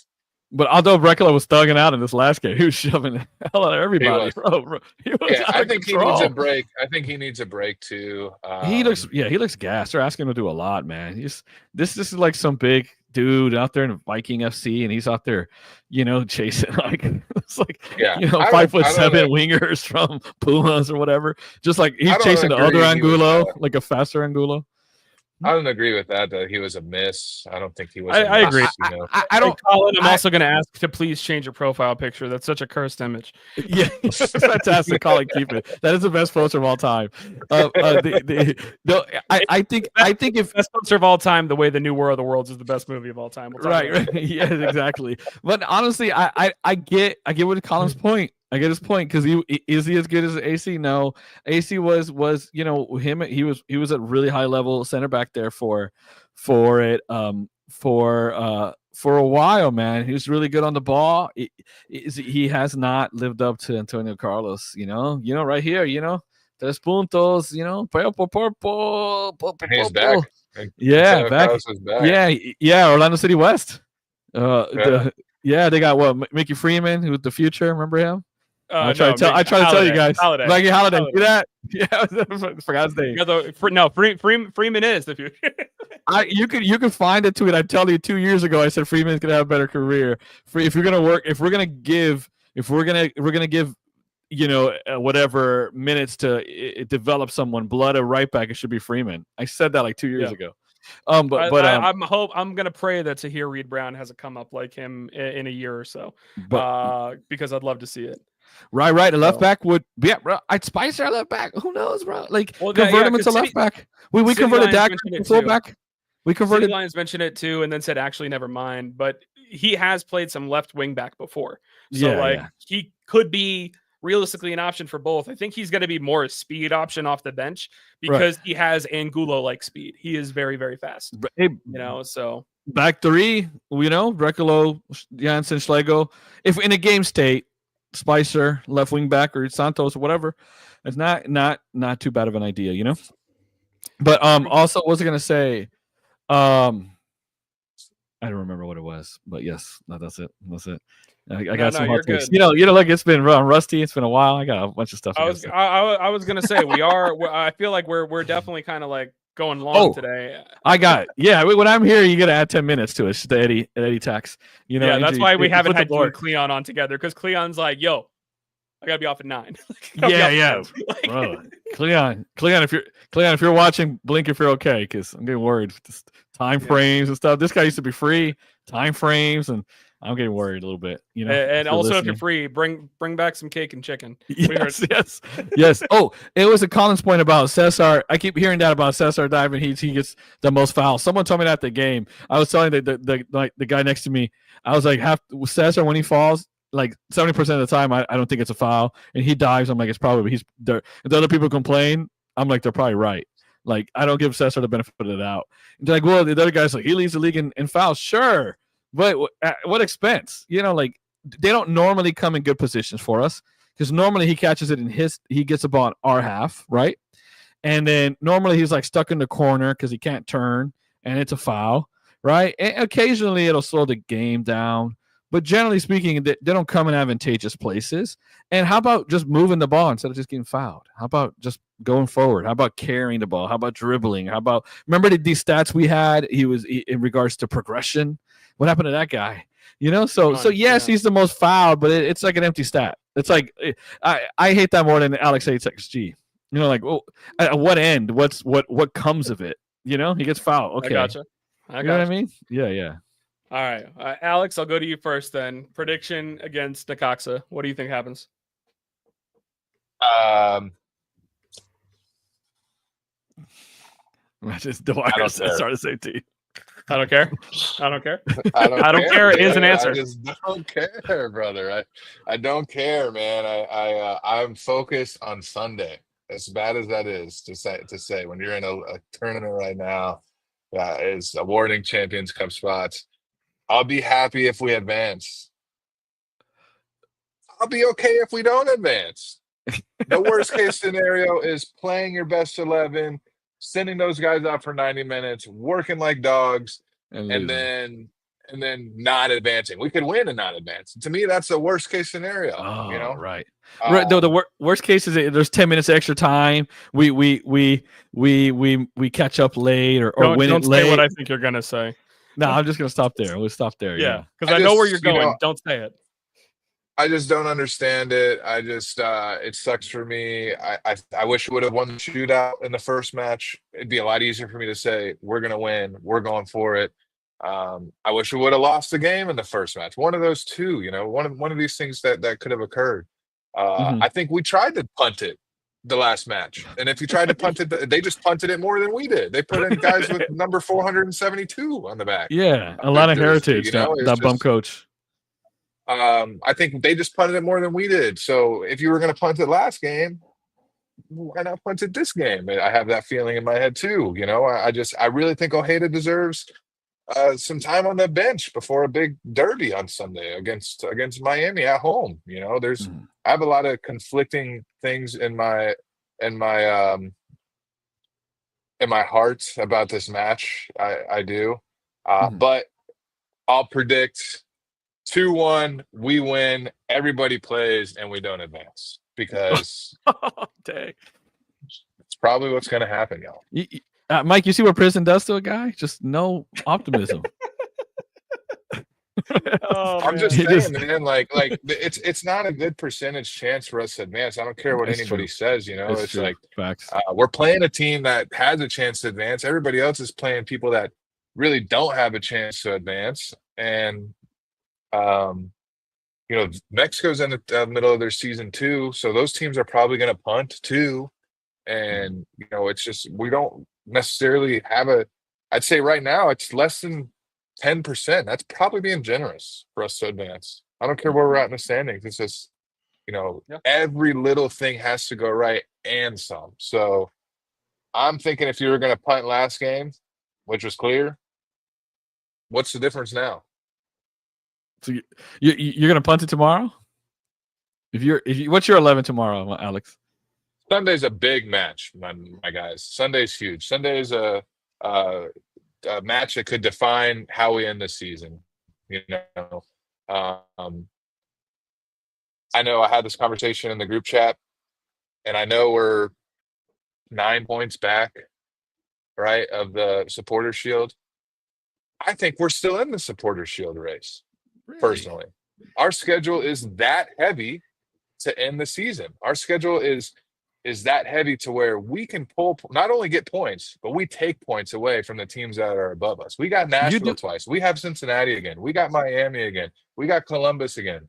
But although Bracalo was thugging out in this last game, he was shoving the hell out of everybody. He was I think he needs a break. I think he needs a break too. He looks gassed. They're asking him to do a lot, man. This is like some big dude out there in Viking FC, and he's out there, chasing it's 5'7" wingers from Pumas or whatever. Just like he's chasing the other Angulo, like a faster Angulo. I don't agree with that he was a miss. I don't think he was. I agree. I don't. Colin, I'm also going to ask to please change your profile picture. That's such a cursed image. Yeah, fantastic. Colin, keep it. That is the best poster of all time. I think if best poster of all time, the way the New War of the Worlds is the best movie of all time. Right. Yeah, exactly. But honestly, I get what Colin's point. I get his point because is he as good as AC? No, AC was him. He was at really high level center back there for for a while, man. He was really good on the ball. He has not lived up to Antonio Carlos. Right here. Tres puntos. And he's back. And Yeah, Antonio back. Carlos is back. Yeah. Orlando City West. Yeah. They got what, Mickey Freeman, who's the future. Remember him? I try to tell you guys. Holiday. Maggie Holiday. See that? Yeah, I forgot his name. Freeman is the future. You could find a tweet. I tell you, 2 years ago, I said Freeman's gonna have a better career. If we're gonna give, whatever minutes to develop someone, blood a right back, it should be Freeman. I said that like 2 years ago. I'm gonna pray that Tahir Reed Brown has a come up like him in a year or so, because I'd love to see it. Right. A left back would bro. I'd Spicer left back. Who knows, bro? Convert him into left back. We converted Dak to fullback. We converted. City Lions mentioned it too, and then said actually never mind. But he has played some left wing back before, so he could be realistically an option for both. I think he's going to be more a speed option off the bench because he has Angulo like speed. He is very, very fast. So back three, Recolo, Jansen, Schlegel. If in a game state, Spicer, left wing back, or Santos, or whatever, it's not too bad of an idea, But also, what was I going to say? I don't remember what it was, but yes, that's it. I got some hot takes. Look, it's been rusty. It's been a while. I got a bunch of stuff. I was gonna say I feel like we're definitely kind of like going long today. I got it. Yeah, when I'm here, you got to add 10 minutes to it. It's the Eddie tax. That's why we haven't had you and Cleon on together, because Cleon's like, yo, I gotta be off at 9. Bro, Cleon, if you're watching, blink if you're okay, because I'm getting worried with this time frames and stuff. This guy used to be free, time frames, and I'm getting worried a little bit, And also, if you're free, bring back some cake and chicken. Yes. Oh, it was a Collins point about Cesar. I keep hearing that about Cesar diving. He gets the most fouls. Someone told me that at the game. I was telling the guy next to me. I was like, Cesar, when he falls, like 70% of the time, I don't think it's a foul, and he dives. I'm like, it's probably he's there. If the other people complain, I'm like, they're probably right. Like, I don't give Cesar the benefit of the doubt. They're like, well, the other guy's like, he leads the league in fouls, sure. But at what expense? They don't normally come in good positions for us, because normally he catches it he gets the ball in our half, right? And then normally he's like stuck in the corner because he can't turn, and it's a foul, right? And occasionally it'll slow the game down, but generally speaking, they don't come in advantageous places. And how about just moving the ball instead of just getting fouled? How about just going forward? How about carrying the ball? How about dribbling? Remember these stats we had? He was in regards to progression. What happened to that guy? So yes, he's the most fouled, but it's like an empty stat. It's like I hate that more than Alex hates XG. At what end? What comes of it? He gets fouled. Okay, I gotcha. You know what I mean? Yeah. All right, Alex, I'll go to you first then. Prediction against Necaxa. What do you think happens? Just the Warriors start the same team. I don't care. I don't care. I don't care is an answer. I just don't care, brother. I don't care, man. I'm focused on Sunday. As bad as that is to say when you're in a tournament right now that is awarding Champions Cup spots, I'll be happy if we advance. I'll be okay if we don't advance. The worst case scenario is playing your best 11, sending those guys out for 90 minutes, working like dogs, and then not advancing. We could win and not advance. To me, that's the worst case scenario. Oh, right. The worst case is there's 10 minutes extra time. We catch up late or win it late. Don't say what I think you're gonna say. No, I'm just gonna stop there. We'll stop there. Yeah, because I know where you're going. Don't say it. I just don't understand it. I just it sucks for me. I wish we would have won the shootout in the first match. It'd be a lot easier for me to say we're gonna win. We're going for it. I wish we would have lost the game in the first match. One of those two, one of these things that could have occurred. I think we tried to punt it the last match, and if you tried to punt it, they just punted it more than we did. They put in guys with number 472 on the back. Yeah, a lot of heritage. That bum coach. I think they just punted it more than we did. So if you were going to punt it last game, why not punt it this game? I have that feeling in my head too. I really think Ojeda deserves some time on the bench before a big derby on Sunday against Miami at home. I have a lot of conflicting things in my in my um in my heart about this match. I do, but I'll predict 2-1. We win. Everybody plays, and we don't advance because Dang. it's probably what's going to happen, y'all. Mike, you see what prison does to a guy? Just no optimism. I'm just saying, man. Like it's not a good percentage chance for us to advance. I don't care what anybody says. It's true. like Facts. we're playing a team that has a chance to advance. Everybody else is playing people that really don't have a chance to advance. And Mexico's in the middle of their season too, so those teams are probably going to punt too. And it's just we don't necessarily have I'd say right now it's less than 10%. That's probably being generous for us to advance. I don't care where we're at in the standings. It's just, every little thing has to go right and some. So I'm thinking if you were going to punt last game, which was clear, what's the difference now? So you're going to punt it tomorrow? What's your 11 tomorrow, Alex? Sunday's a big match, my guys. Sunday's huge. Sunday's a match that could define how we end the season. I know I had this conversation in the group chat, and I know we're 9 points back, right, of the Supporter Shield. I think we're still in the Supporter Shield race, personally. Our schedule is that heavy to end the season. Our schedule is that heavy to where we can not only get points, but we take points away from the teams that are above us. We got Nashville twice. We have Cincinnati again. We got Miami again. We got Columbus again.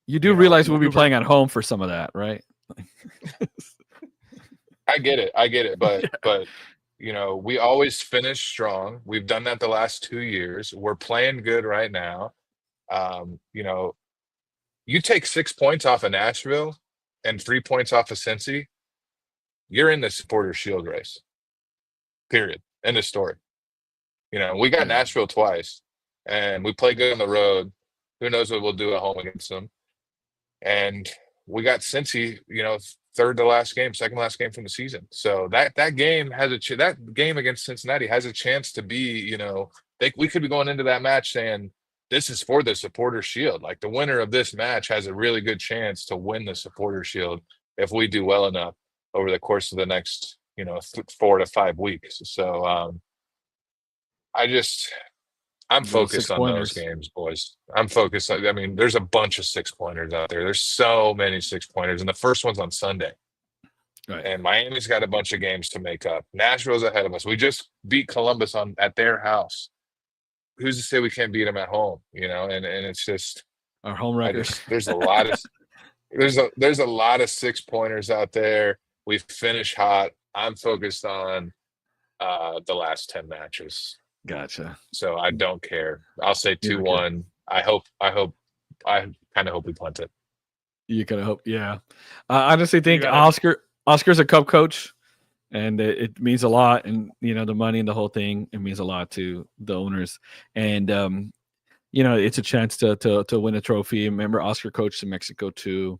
You do realize we'll be playing at home for some of that, right? I get it. But we always finish strong. We've done that the last 2 years. We're playing good right now. You take 6 points off of Nashville and 3 points off of Cincy, you're in the Supporter Shield race. Period. End of story. We got Nashville twice, and we play good on the road. Who knows what we'll do at home against them? And we got Cincy, second to last game from the season. So that game that game against Cincinnati has a chance to be, we could be going into that match saying this is for the Supporter Shield. Like the winner of this match has a really good chance to win the Supporter Shield if we do well enough over the course of the next, 4 to 5 weeks. So I'm focused on those games, boys. I'm focused. There's a bunch of 6-pointers out there. There's so many 6-pointers, and the first one's on Sunday. Right. And Miami's got a bunch of games to make up. Nashville's ahead of us. We just beat Columbus at their house. Who's to say we can't beat them at home? And it's just our home record. There's a lot of there's a lot of 6-pointers out there. We finish hot. I'm focused on the last 10 matches. Gotcha. So I don't care. I'll say 2-1. I kind of hope we punt it. You kind of hope, yeah. I honestly think Oscar's a Cub coach, and it means a lot. And the money and the whole thing, it means a lot to the owners. And it's a chance to win a trophy. Remember, Oscar coached in Mexico too.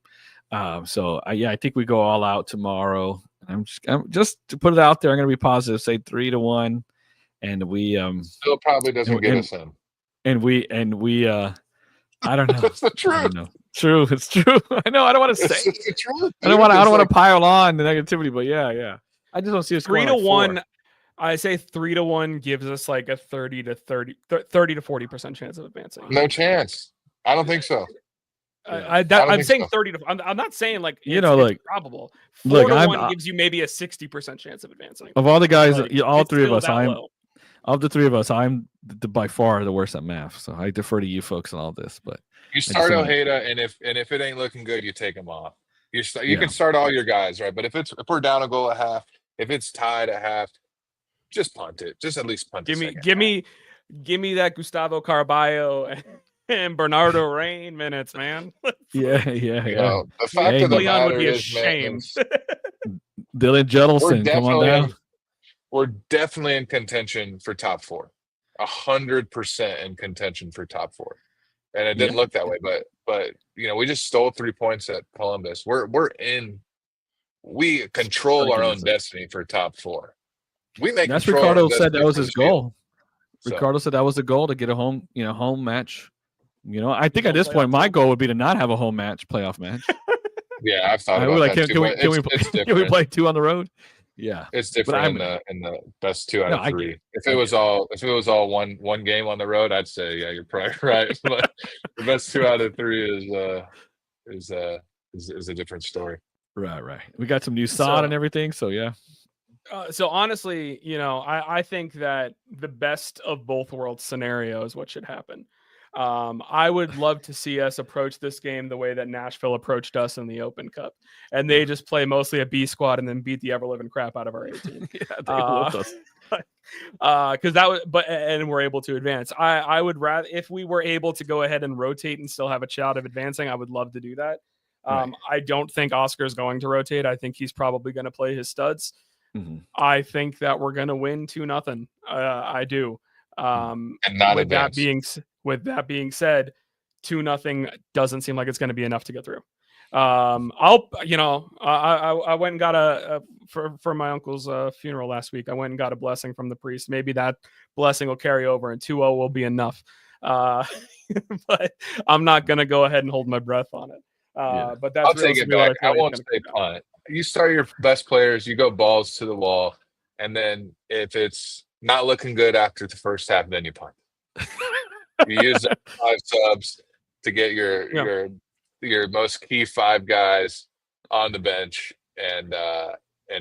I think we go all out tomorrow. I'm just to put it out there. I'm going to be positive. Say 3-1. And we still probably doesn't get us in. And we I don't know. That's the truth. True, it's true. I know. I don't want to say. It's the truth. I don't want to pile on the negativity, but yeah. I just don't see us 3-1. I say 3-1 gives us like a 30 to 40% chance of advancing. No chance. I don't think so. I'm saying 30 to. I'm not saying like it's probable. 4-1 gives you maybe a 60% chance of advancing. Of all the guys, all three of us, of the three of us, I'm by far the worst at math. So I defer to you folks on all this. But you start Ojeda, and if it ain't looking good, you take him off. You can start all your guys, right? But if we're down a goal at half, if it's tied at half, just punt it. Just at least punt it. Give me that Gustavo Carballo and Bernardo Rain minutes, man. Yeah. The fact of the Leon matter would be is, ashamed. Dylan Jettleson, come on down. We're definitely in contention for top 4. 100% in contention for top 4. And it didn't Yeah. look that way, but we just stole 3 points at Columbus. We control our own destiny for top 4. We may That's control our Ricardo own said that destiny was for his the Shield. goal. So, Ricardo said that was the goal, to get a home match. I think at home this point, playoff my team. goal would be to not have a home match, playoff match. yeah, I've thought I about would like, that too. But can we it's can we different. play 2 on the road? Yeah, It's but different in the best 2 out No, of I get 3. it. If I it get was all one game on the road, I'd say yeah, you're probably right. But the best 2 out of 3 is a different story. right. We got some new sod and everything, so yeah. So honestly, I think that the best of both worlds scenario is what should happen. I would love to see us approach this game the way that Nashville approached us in the Open Cup, and they just play mostly a B squad and then beat the ever living crap out of our A team. Yeah, they whooped us. Because that was, and we're able to advance. I would rather, if we were able to go ahead and rotate and still have a shot of advancing, I would love to do that. Right. I don't think Oscar's going to rotate. I think he's probably going to play his studs. Mm-hmm. I think that we're going to win 2-0. I do. And not with advance. With that being said, 2-0 doesn't seem like it's going to be enough to get through. I went and got for my uncle's funeral last week. I went and got a blessing from the priest. Maybe that blessing will carry over and 2-0 will be enough. But I'm not going to go ahead and hold my breath on it. But that's I'll take it back. I won't say punt. You start your best players, you go balls to the wall, and then if it's not looking good after the first half, then you punt. You use 5 subs to get your most key 5 guys on the bench and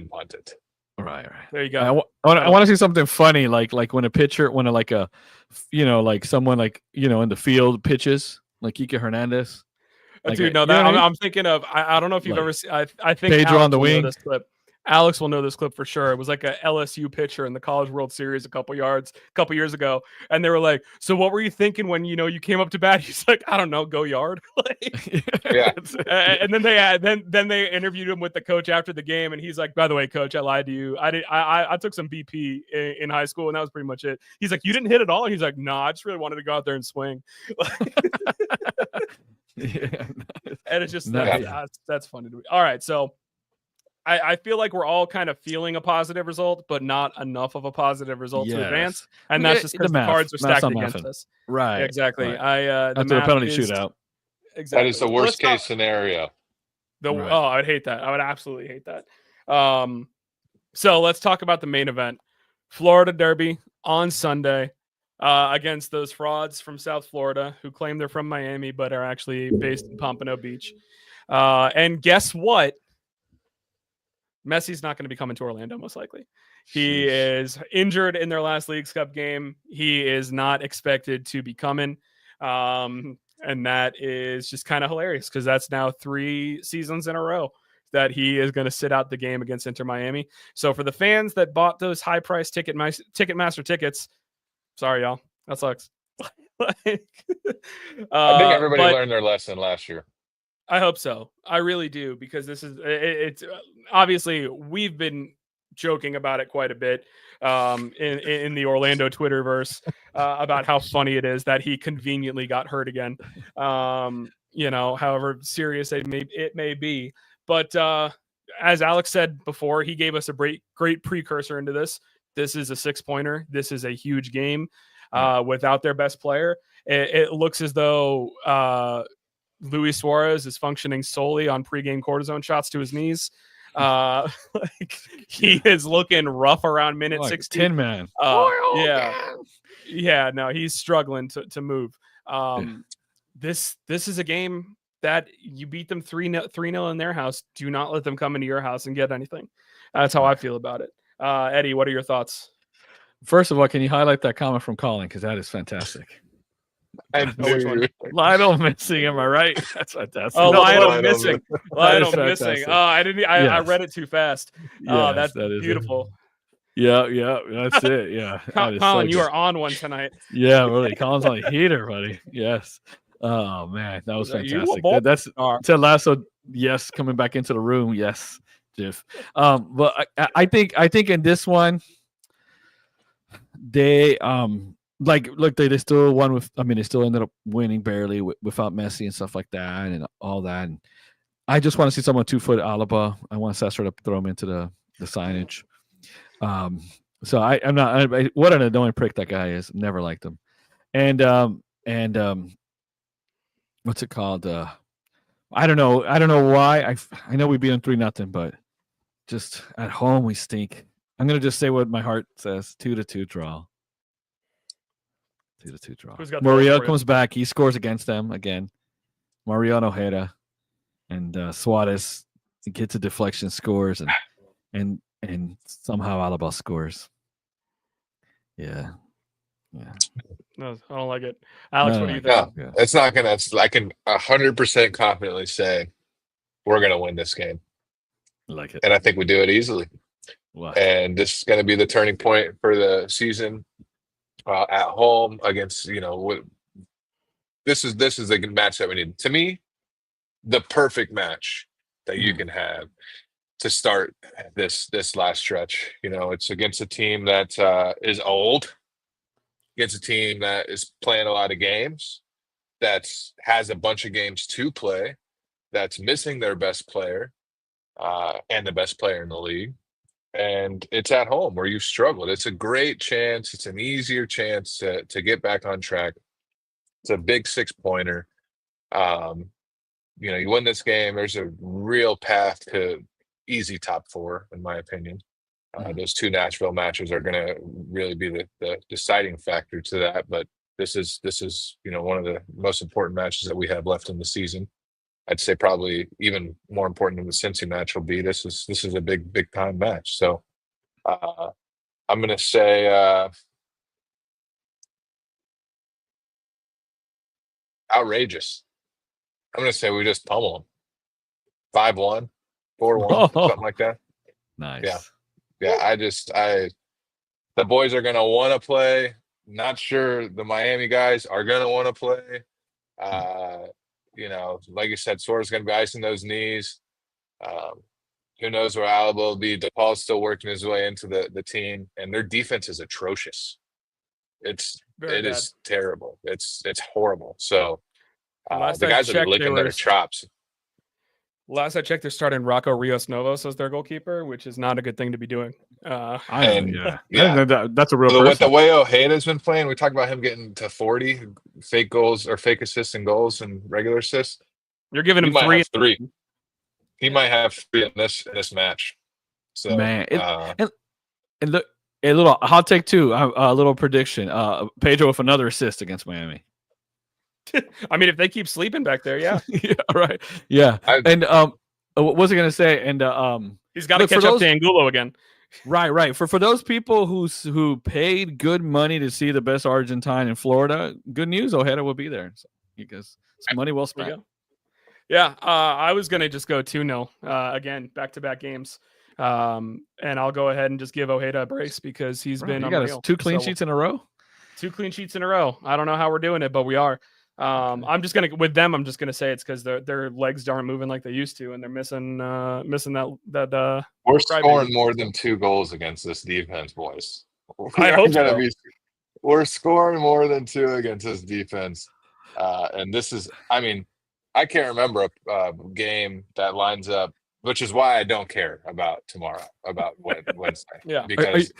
punt it. Right. There you go. I want to see something funny, like when a pitcher, when someone in the field pitches, like Kike Hernandez. Like Dude, no, I'm thinking of. I don't know if you've ever seen. I think Pedro Alex on the will know wing. this clip. Alex will know this clip for sure. It was like a LSU pitcher in the College World Series a couple years ago, and they were like, "So what were you thinking when you came up to bat?" He's like, "I don't know, go yard." Yeah. And then they interviewed him with the coach after the game, and he's like, "By the way, coach, I lied to you. I took some BP in high school, and that was pretty much it." He's like, "You didn't hit at all?" And he's like, "Nah, I just really wanted to go out there and swing." Yeah. And it's just that's funny to me. All right, so I feel like we're all kind of feeling a positive result, but not enough of a positive result to advance, and that's just because the cards are stacked against us. Right, exactly. Right. After the penalty shootout, exactly. That is the worst case scenario. Oh, I'd hate that. I would absolutely hate that. So let's talk about the main event, Florida Derby on Sunday. Against those frauds from South Florida who claim they're from Miami but are actually based in Pompano Beach. And guess what? Messi's not going to be coming to Orlando, most likely. He is injured in their last Leagues Cup game. He is not expected to be coming. And that is just kind of hilarious because that's now 3 seasons in a row that he is going to sit out the game against Inter Miami. So for the fans that bought those high-priced Ticketmaster tickets, sorry, y'all. That sucks. I think everybody learned their lesson last year. I hope so. I really do, because it's obviously we've been joking about it quite a bit in the Orlando Twitterverse about how funny it is that he conveniently got hurt again. However serious it may be. But as Alex said before, he gave us a great precursor into this. This is a 6-pointer. This is a huge game without their best player. It looks as though Luis Suarez is functioning solely on pregame cortisone shots to his knees. He is looking rough around minute 60. Tin Man. Yeah. No, he's struggling to move. This is a game that you beat them 3-0 in their house. Do not let them come into your house and get anything. That's how I feel about it. Eddie, what are your thoughts? First of all, can you highlight that comment from Colin? Because that is fantastic. Lionel missing, am I right? That's fantastic. Oh, Lionel missing. Lionel missing. Oh, I didn't. I read it too fast. Oh, that's beautiful. Yeah, that's it. Yeah, Colin, you are on one tonight. Yeah, really. Colin's on a heater, buddy. Yes. Oh man, that was fantastic. That's Ted Lasso. Yes, coming back into the room. Yes, Jeff. But I think in this one, they like, look, they still won with. I mean, they still ended up winning barely without Messi and stuff like that, and all that. And I just want to see someone 2 foot Alaba. I want Cesar to throw him into the signage. So I'm not. What an annoying prick that guy is. Never liked him. And what's it called? I don't know. I don't know why. I know we beat them 3-0, but just at home we stink. I'm gonna just say what my heart says: 2-2 draw. 2-2 draw. Who's got the goal Muriel for you? comes back. He scores against them again. Mariano Ojeda and Suarez gets a deflection, scores, and somehow Alaba scores. Yeah. No, I don't like it. Alex, No, what do you No, think? Yeah. it's not gonna. I can 100% confidently say we're gonna win this game, I like it. and I think we do it easily. What? And this is going to be the turning point for the season at home against this is the match that we need. To me, the perfect match that you can have to start this last stretch. It's against a team that is old, against a team that is playing a lot of games, that has a bunch of games to play, that's missing their best player and the best player in the league. And it's at home where you've struggled. It's a great chance. It's an easier chance to get back on track. It's a big 6-pointer. You win this game, there's a real path to easy top 4, in my opinion. Those 2 Nashville matches are going to really be the deciding factor to that. But this is one of the most important matches that we have left in the season. I'd say probably even more important than the Cincy match will be. This is a big time match. So I'm going to say outrageous. I'm going to say we just pummel them. 5-1, 4-1, something like that. Nice. Yeah. The boys are going to want to play. Not sure the Miami guys are going to want to play. Like you said, Suarez is going to be icing those knees. Who knows where Alaba will be? DePaul's still working his way into the team, and their defense is atrocious. It is terrible. It's horrible. So the guys will be licking their chops. Last I checked, they're starting Rocco Rios Novos as their goalkeeper, which is not a good thing to be doing. That's a real With person. the way Ojeda's been playing, we talked about him getting to 40 fake goals or fake assists and goals and regular assists. You're giving him 3. He might have 3 in this match. So man, and look, a little hot take too. A little prediction. Pedro with another assist against Miami. I mean, if they keep sleeping back there, yeah. Yeah, right. Yeah. And what was I gonna say? And he's got to catch up to Angulo again. Right. For those people who paid good money to see the best Argentine in Florida, good news, Ojeda will be there. So, because it's money well spent. Yeah, I was gonna just go 2-0 again, back-to-back games, and I'll go ahead and just give Ojeda a brace because he's been unreal. Got 2 clean sheets in a row. 2 clean sheets in a row. I don't know how we're doing it, but we are. I'm just gonna say it's because their legs aren't moving like they used to, and they're missing that. We're scoring more than 2 goals against this defense, boys. I hope so. We're scoring more than 2 against this defense, and this is. I mean, I can't remember a game that lines up, which is why I don't care about tomorrow, about Wednesday. Yeah, because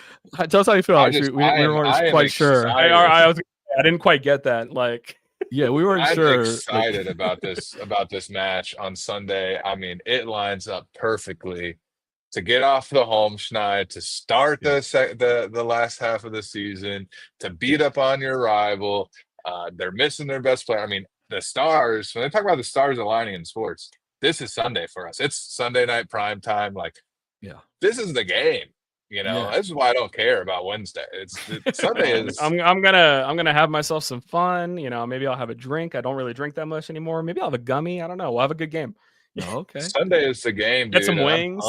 tell us how you feel. We weren't quite sure. I didn't quite get that. Like. Yeah, we weren't sure. I'm excited about this match on Sunday. I mean, it lines up perfectly to get off the home schneid, to start the last half of the season, to beat up on your rival. They're missing their best player. I mean, the stars. When they talk about the stars aligning in sports, this is Sunday for us. It's Sunday night prime time. Like, this is the game. This is why I don't care about Wednesday. It's Sunday is. I'm gonna have myself some fun. Maybe I'll have a drink. I don't really drink that much anymore. Maybe I'll have a gummy. I don't know. We'll have a good game. Okay. Sunday is the game, dude. Get some wings.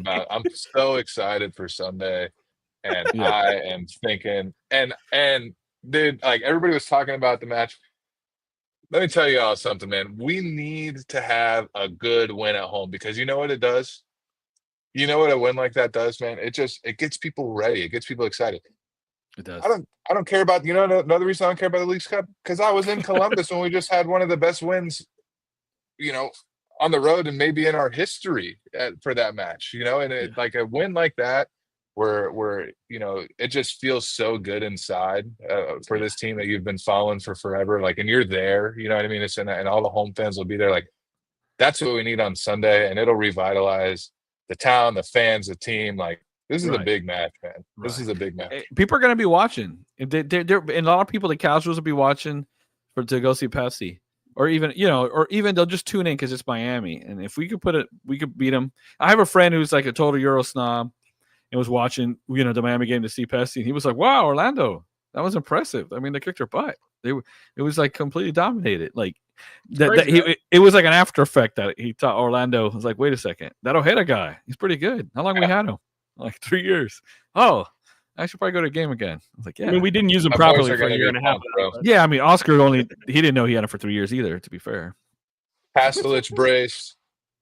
I'm so excited for Sunday, and I am thinking, and dude, like everybody was talking about the match. Let me tell you all something, man. We need to have a good win at home because you know what it does. You know what a win like that does, man? It gets people ready. It gets people excited. It does. I don't care about, another reason I don't care about the Leagues Cup, because I was in Columbus when we just had one of the best wins, on the road and maybe in our history for that match, and like a win like that where it just feels so good inside for this team that you've been following for forever, like, and you're there, you know what I mean? It's and all the home fans will be there. Like, that's what we need on Sunday, and it'll revitalize the town, the fans, the team. Like, this is a big match, man. This is a big match. People are going to be watching. And a lot of people, the casuals, will be watching to go see Pepsi, or even they'll just tune in because it's Miami. And if we could beat them. I have a friend who's like a total Euro snob and was watching the Miami game to see Pepsi, and he was like, "Wow, Orlando, that was impressive. I mean, they kicked their butt. It was like completely dominated. Like it was like an after effect that he thought Orlando was like, wait a second, that Ojeda guy, he's pretty good. How long we had him? Like 3 years. Oh, I should probably go to a game again. I was like, yeah. I mean, we didn't use him properly for a year and a half. Yeah, I mean, Oscar he didn't know he had him for 3 years either, to be fair. Pastulich brace,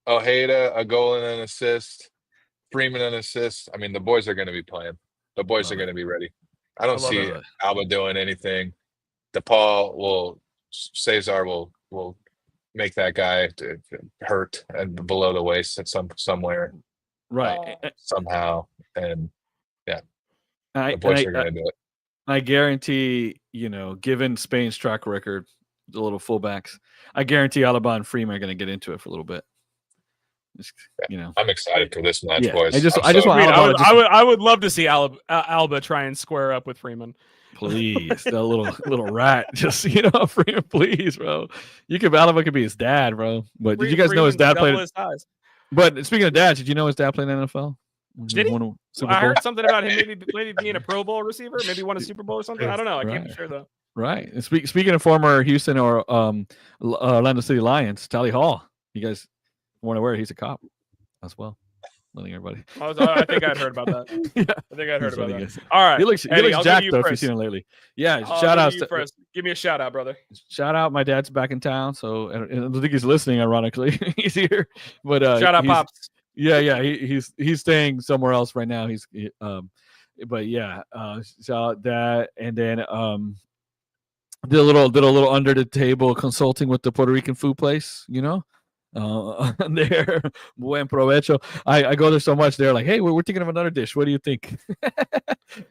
Ojeda, a goal and an assist, Freeman an assist. I mean, the boys are going to be playing. The boys are going to be ready. I don't see Alba doing anything. Cesar will make that guy hurt and below the waist at somewhere. Right. Somehow. And the boys are going to do it. I guarantee, given Spain's track record, the little fullbacks, I guarantee Alaba and Freeman are going to get into it for a little bit. I'm excited for this match, boys. I would love to see Alba try and square up with Freeman. Please, that little rat. Just Freeman, please, bro. Alaba could be his dad, bro. But did you guys know his dad played? But speaking of dads, did you know his dad played in the NFL? Did he? I heard something about him maybe being a Pro Bowl receiver, maybe won a Super Bowl or something. I don't know. I can't be sure though. Right. And speaking of former Houston or Orlando City Lions, Tally Hall. You guys weren't aware he's a cop as well. Letting everybody. I think I'd heard about that. Yeah. I think I'd heard about that. All right. He looks jacked though. If you've seen him lately. Yeah. Shout out. Give me a shout out, brother. Shout out. My dad's back in town, so I don't think he's listening. Ironically, he's here. But shout out, Pops. Yeah. He's staying somewhere else right now. But yeah. Shout out that, and then did a little under the table consulting with the Puerto Rican food place. There, buen provecho. I go there so much. They're like, "Hey, we're thinking of another dish. What do you think?"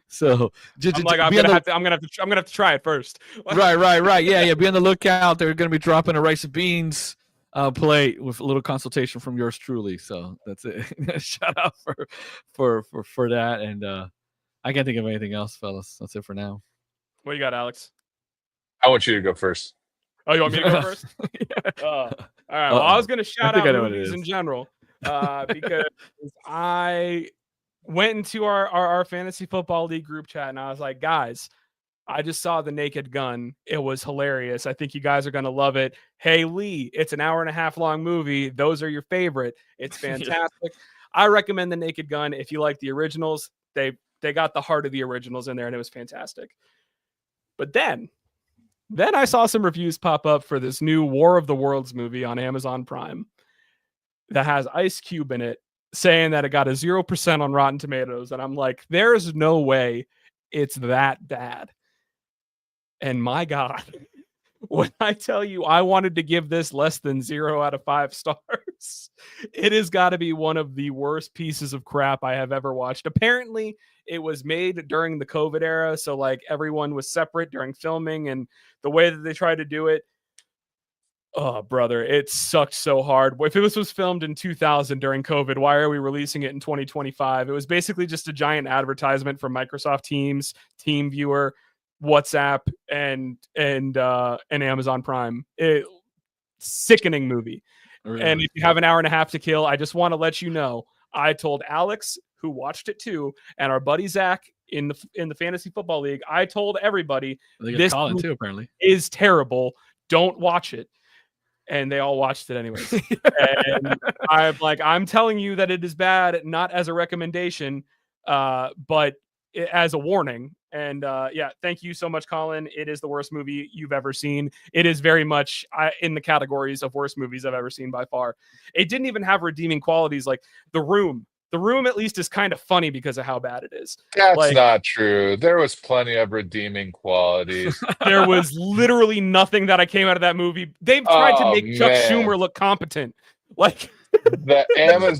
So I'm gonna have to try it first. Right. Yeah. Be on the lookout. They're gonna be dropping a rice and beans plate with a little consultation from yours truly. So that's it. Shout out for that. And I can't think of anything else, fellas. That's it for now. What you got, Alex? I want you to go first. Oh, you want me to go first? All right. Well, I was going to shout out movies in general because I went into our fantasy football league group chat and I was like, guys, I just saw The Naked Gun. It was hilarious. I think you guys are going to love it. Hey, Lee, it's an 1.5 hour long movie. Those are your favorite. It's fantastic. I recommend The Naked Gun. If you like the originals, they got the heart of the originals in there and it was fantastic. But then I saw some reviews pop up for this new War of the Worlds movie on Amazon Prime that has Ice Cube in it, saying that it got a 0% on Rotten Tomatoes. And I'm like, there's no way it's that bad. And my God, when I tell you I wanted to give this less than 0 out of 5 stars, it has got to be one of the worst pieces of crap I have ever watched. Apparently, it was made during the COVID era, so like everyone was separate during filming, and the way that they tried to do it, oh, brother, it sucked so hard. If this was filmed in 2000 during COVID, why are we releasing it in 2025? It was basically just a giant advertisement for Microsoft Teams, TeamViewer, WhatsApp, and Amazon Prime. Sickening movie. Really? And if you have an 1.5 hours to kill, I just want to let you know, I told Alex, who watched it too, and our buddy Zach in the fantasy football league, I told everybody this movie too, apparently is terrible. Don't watch it. And they all watched it anyways. And I'm telling you that it is bad, not as a recommendation, but as a warning. And thank you so much, Colin. It is the worst movie you've ever seen. It is very much in the categories of worst movies I've ever seen by far. It didn't even have redeeming qualities. Like The Room The Room at least is kind of funny because of how bad it is. That's Like, not true. There was plenty of redeeming qualities. there was literally nothing that I came out of that movie. They've tried to Oh, make Chuck man. Schumer look competent. Like The Amazon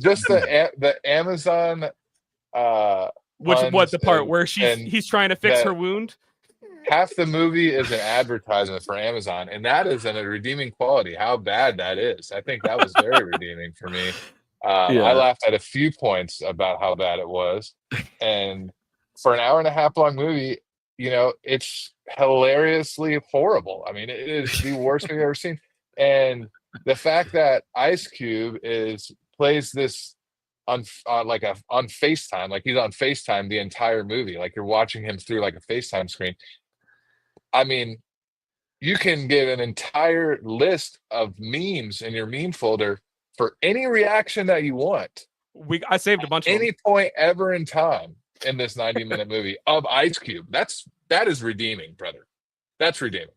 what the part and- where and he's trying to fix that- her wound? half the movie is an advertisement for Amazon, and that is a redeeming quality. How bad that is. I think that was very redeeming for me. I laughed at a few points about how bad it was. And for an hour and a half long movie, it's hilariously horrible. I mean, it is the worst movie I've ever seen. And the fact that Ice Cube plays this on FaceTime, like he's on FaceTime the entire movie, like you're watching him through like a FaceTime screen. I mean, you can get an entire list of memes in your meme folder for any reaction that you want. I saved a bunch of them. Any point ever in time in this 90-minute movie of Ice Cube. That is redeeming, brother. That's redeeming.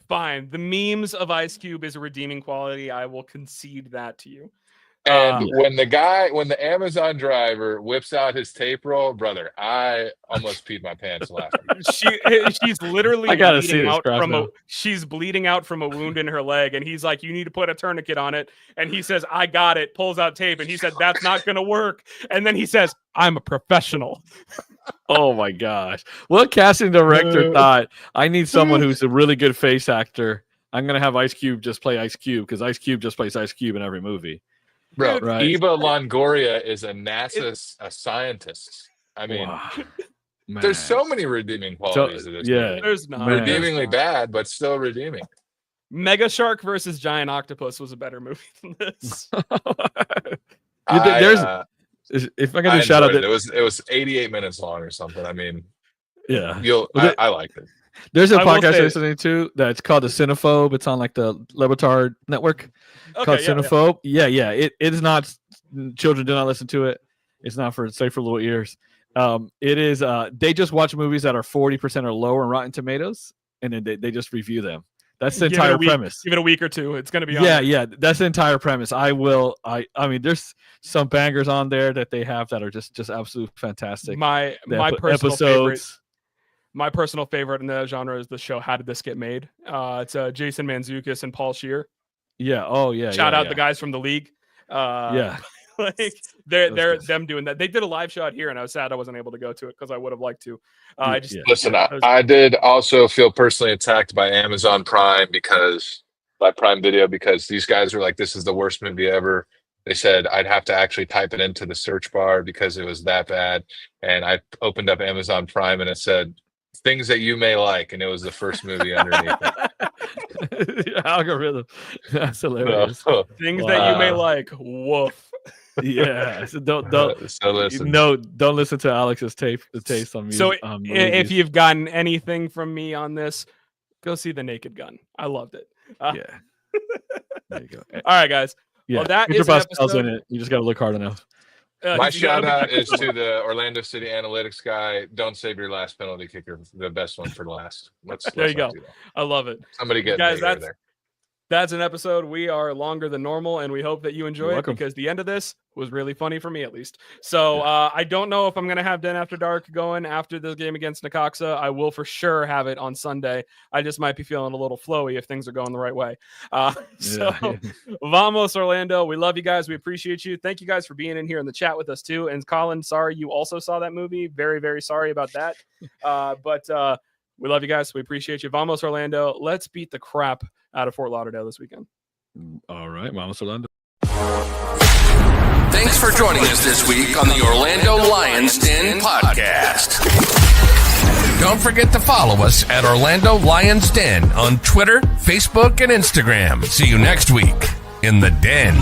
Fine. The memes of Ice Cube is a redeeming quality. I will concede that to you. And when the Amazon driver whips out his tape roll, brother, I almost peed my pants laughing. She's literally I gotta see this crap now. she's bleeding out from a wound in her leg, and he's like, "You need to put a tourniquet on it." And he says, "I got it." Pulls out tape, and he said, "That's not gonna work." And then he says, "I'm a professional." Oh my gosh! What casting director thought I need someone who's a really good face actor? I'm gonna have Ice Cube just play Ice Cube because Ice Cube just plays Ice Cube in every movie. Bro, Right. Eva Longoria is a NASA scientist. I mean, Man. there's so many redeeming qualities to this movie. There's not. Man. Redeemingly bad, but still redeeming. Mega Shark versus Giant Octopus was a better movie than this. If I can do shout out, it was 88 minutes long or something. I mean, yeah, I liked it. There's a I will podcast say- I'm listening to that's called The Cinephobe. It's on like the Levitard network. Okay, Called yeah. Cinephobe. Yeah. It is not. Children do not listen to it. It's not for safe for little ears. It is. They just watch movies that are 40% or lower in Rotten Tomatoes, and then they just review them. That's the Give it a entire week- premise. Give it a week or two. It's going to be on. Yeah. That's the entire premise. I mean, there's some bangers on there that they have that are just absolute fantastic. My The personal favorite. episodes. My personal favorite in the genre is the show How Did This Get Made? It's Jason Mantzoukas and Paul Scheer. Yeah. Oh yeah. Shout yeah, out the guys from the league. Yeah. Like they're good. them doing that. They did a live show out here, and I was sad I wasn't able to go to it because I would have liked to. I just Listen, yeah, it was- I did also feel personally attacked by Amazon Prime by Prime Video because these guys were like, "This is the worst movie ever." They said I'd have to actually type it into the search bar because it was that bad. And I opened up Amazon Prime and it said things that you may like, and it was the first movie underneath it. Algorithm. That's hilarious. So, things that you may Wow. like. Woof. Yeah. So don't listen. don't listen to Alex's taste on music. So on if movies. you've gotten anything from me on this, go see The Naked Gun. I loved it. Yeah. There you go. All right, guys. Yeah. Well, that Peter is an Pascal's in episode. it. You just got to look hard enough. My shout out is to the Orlando City analytics guy. Don't save your last penalty kicker. The best one for last. Let's There you not go. do that. I love it. Somebody get Guys, Mayor there. That's an episode. We are longer than normal, and we hope that you enjoy You're it welcome. because the end of this was really funny for me, at least. So I don't know if I'm going to have Den After Dark going after the game against Necaxa. I will for sure have it on Sunday. I just might be feeling a little flowy if things are going the right way. So vamos, Orlando. We love you guys. We appreciate you. Thank you guys for being in here in the chat with us too. And Colin, sorry you also saw that movie. Very, very sorry about that. But we love you guys. We appreciate you. Vamos, Orlando. Let's beat the crap out of Fort Lauderdale this weekend. All right, Vamos Orlando. Thanks for joining us this week on the Orlando Lions Den podcast. Don't forget to follow us at Orlando Lions Den on Twitter, Facebook, and Instagram. See you next week in the Den.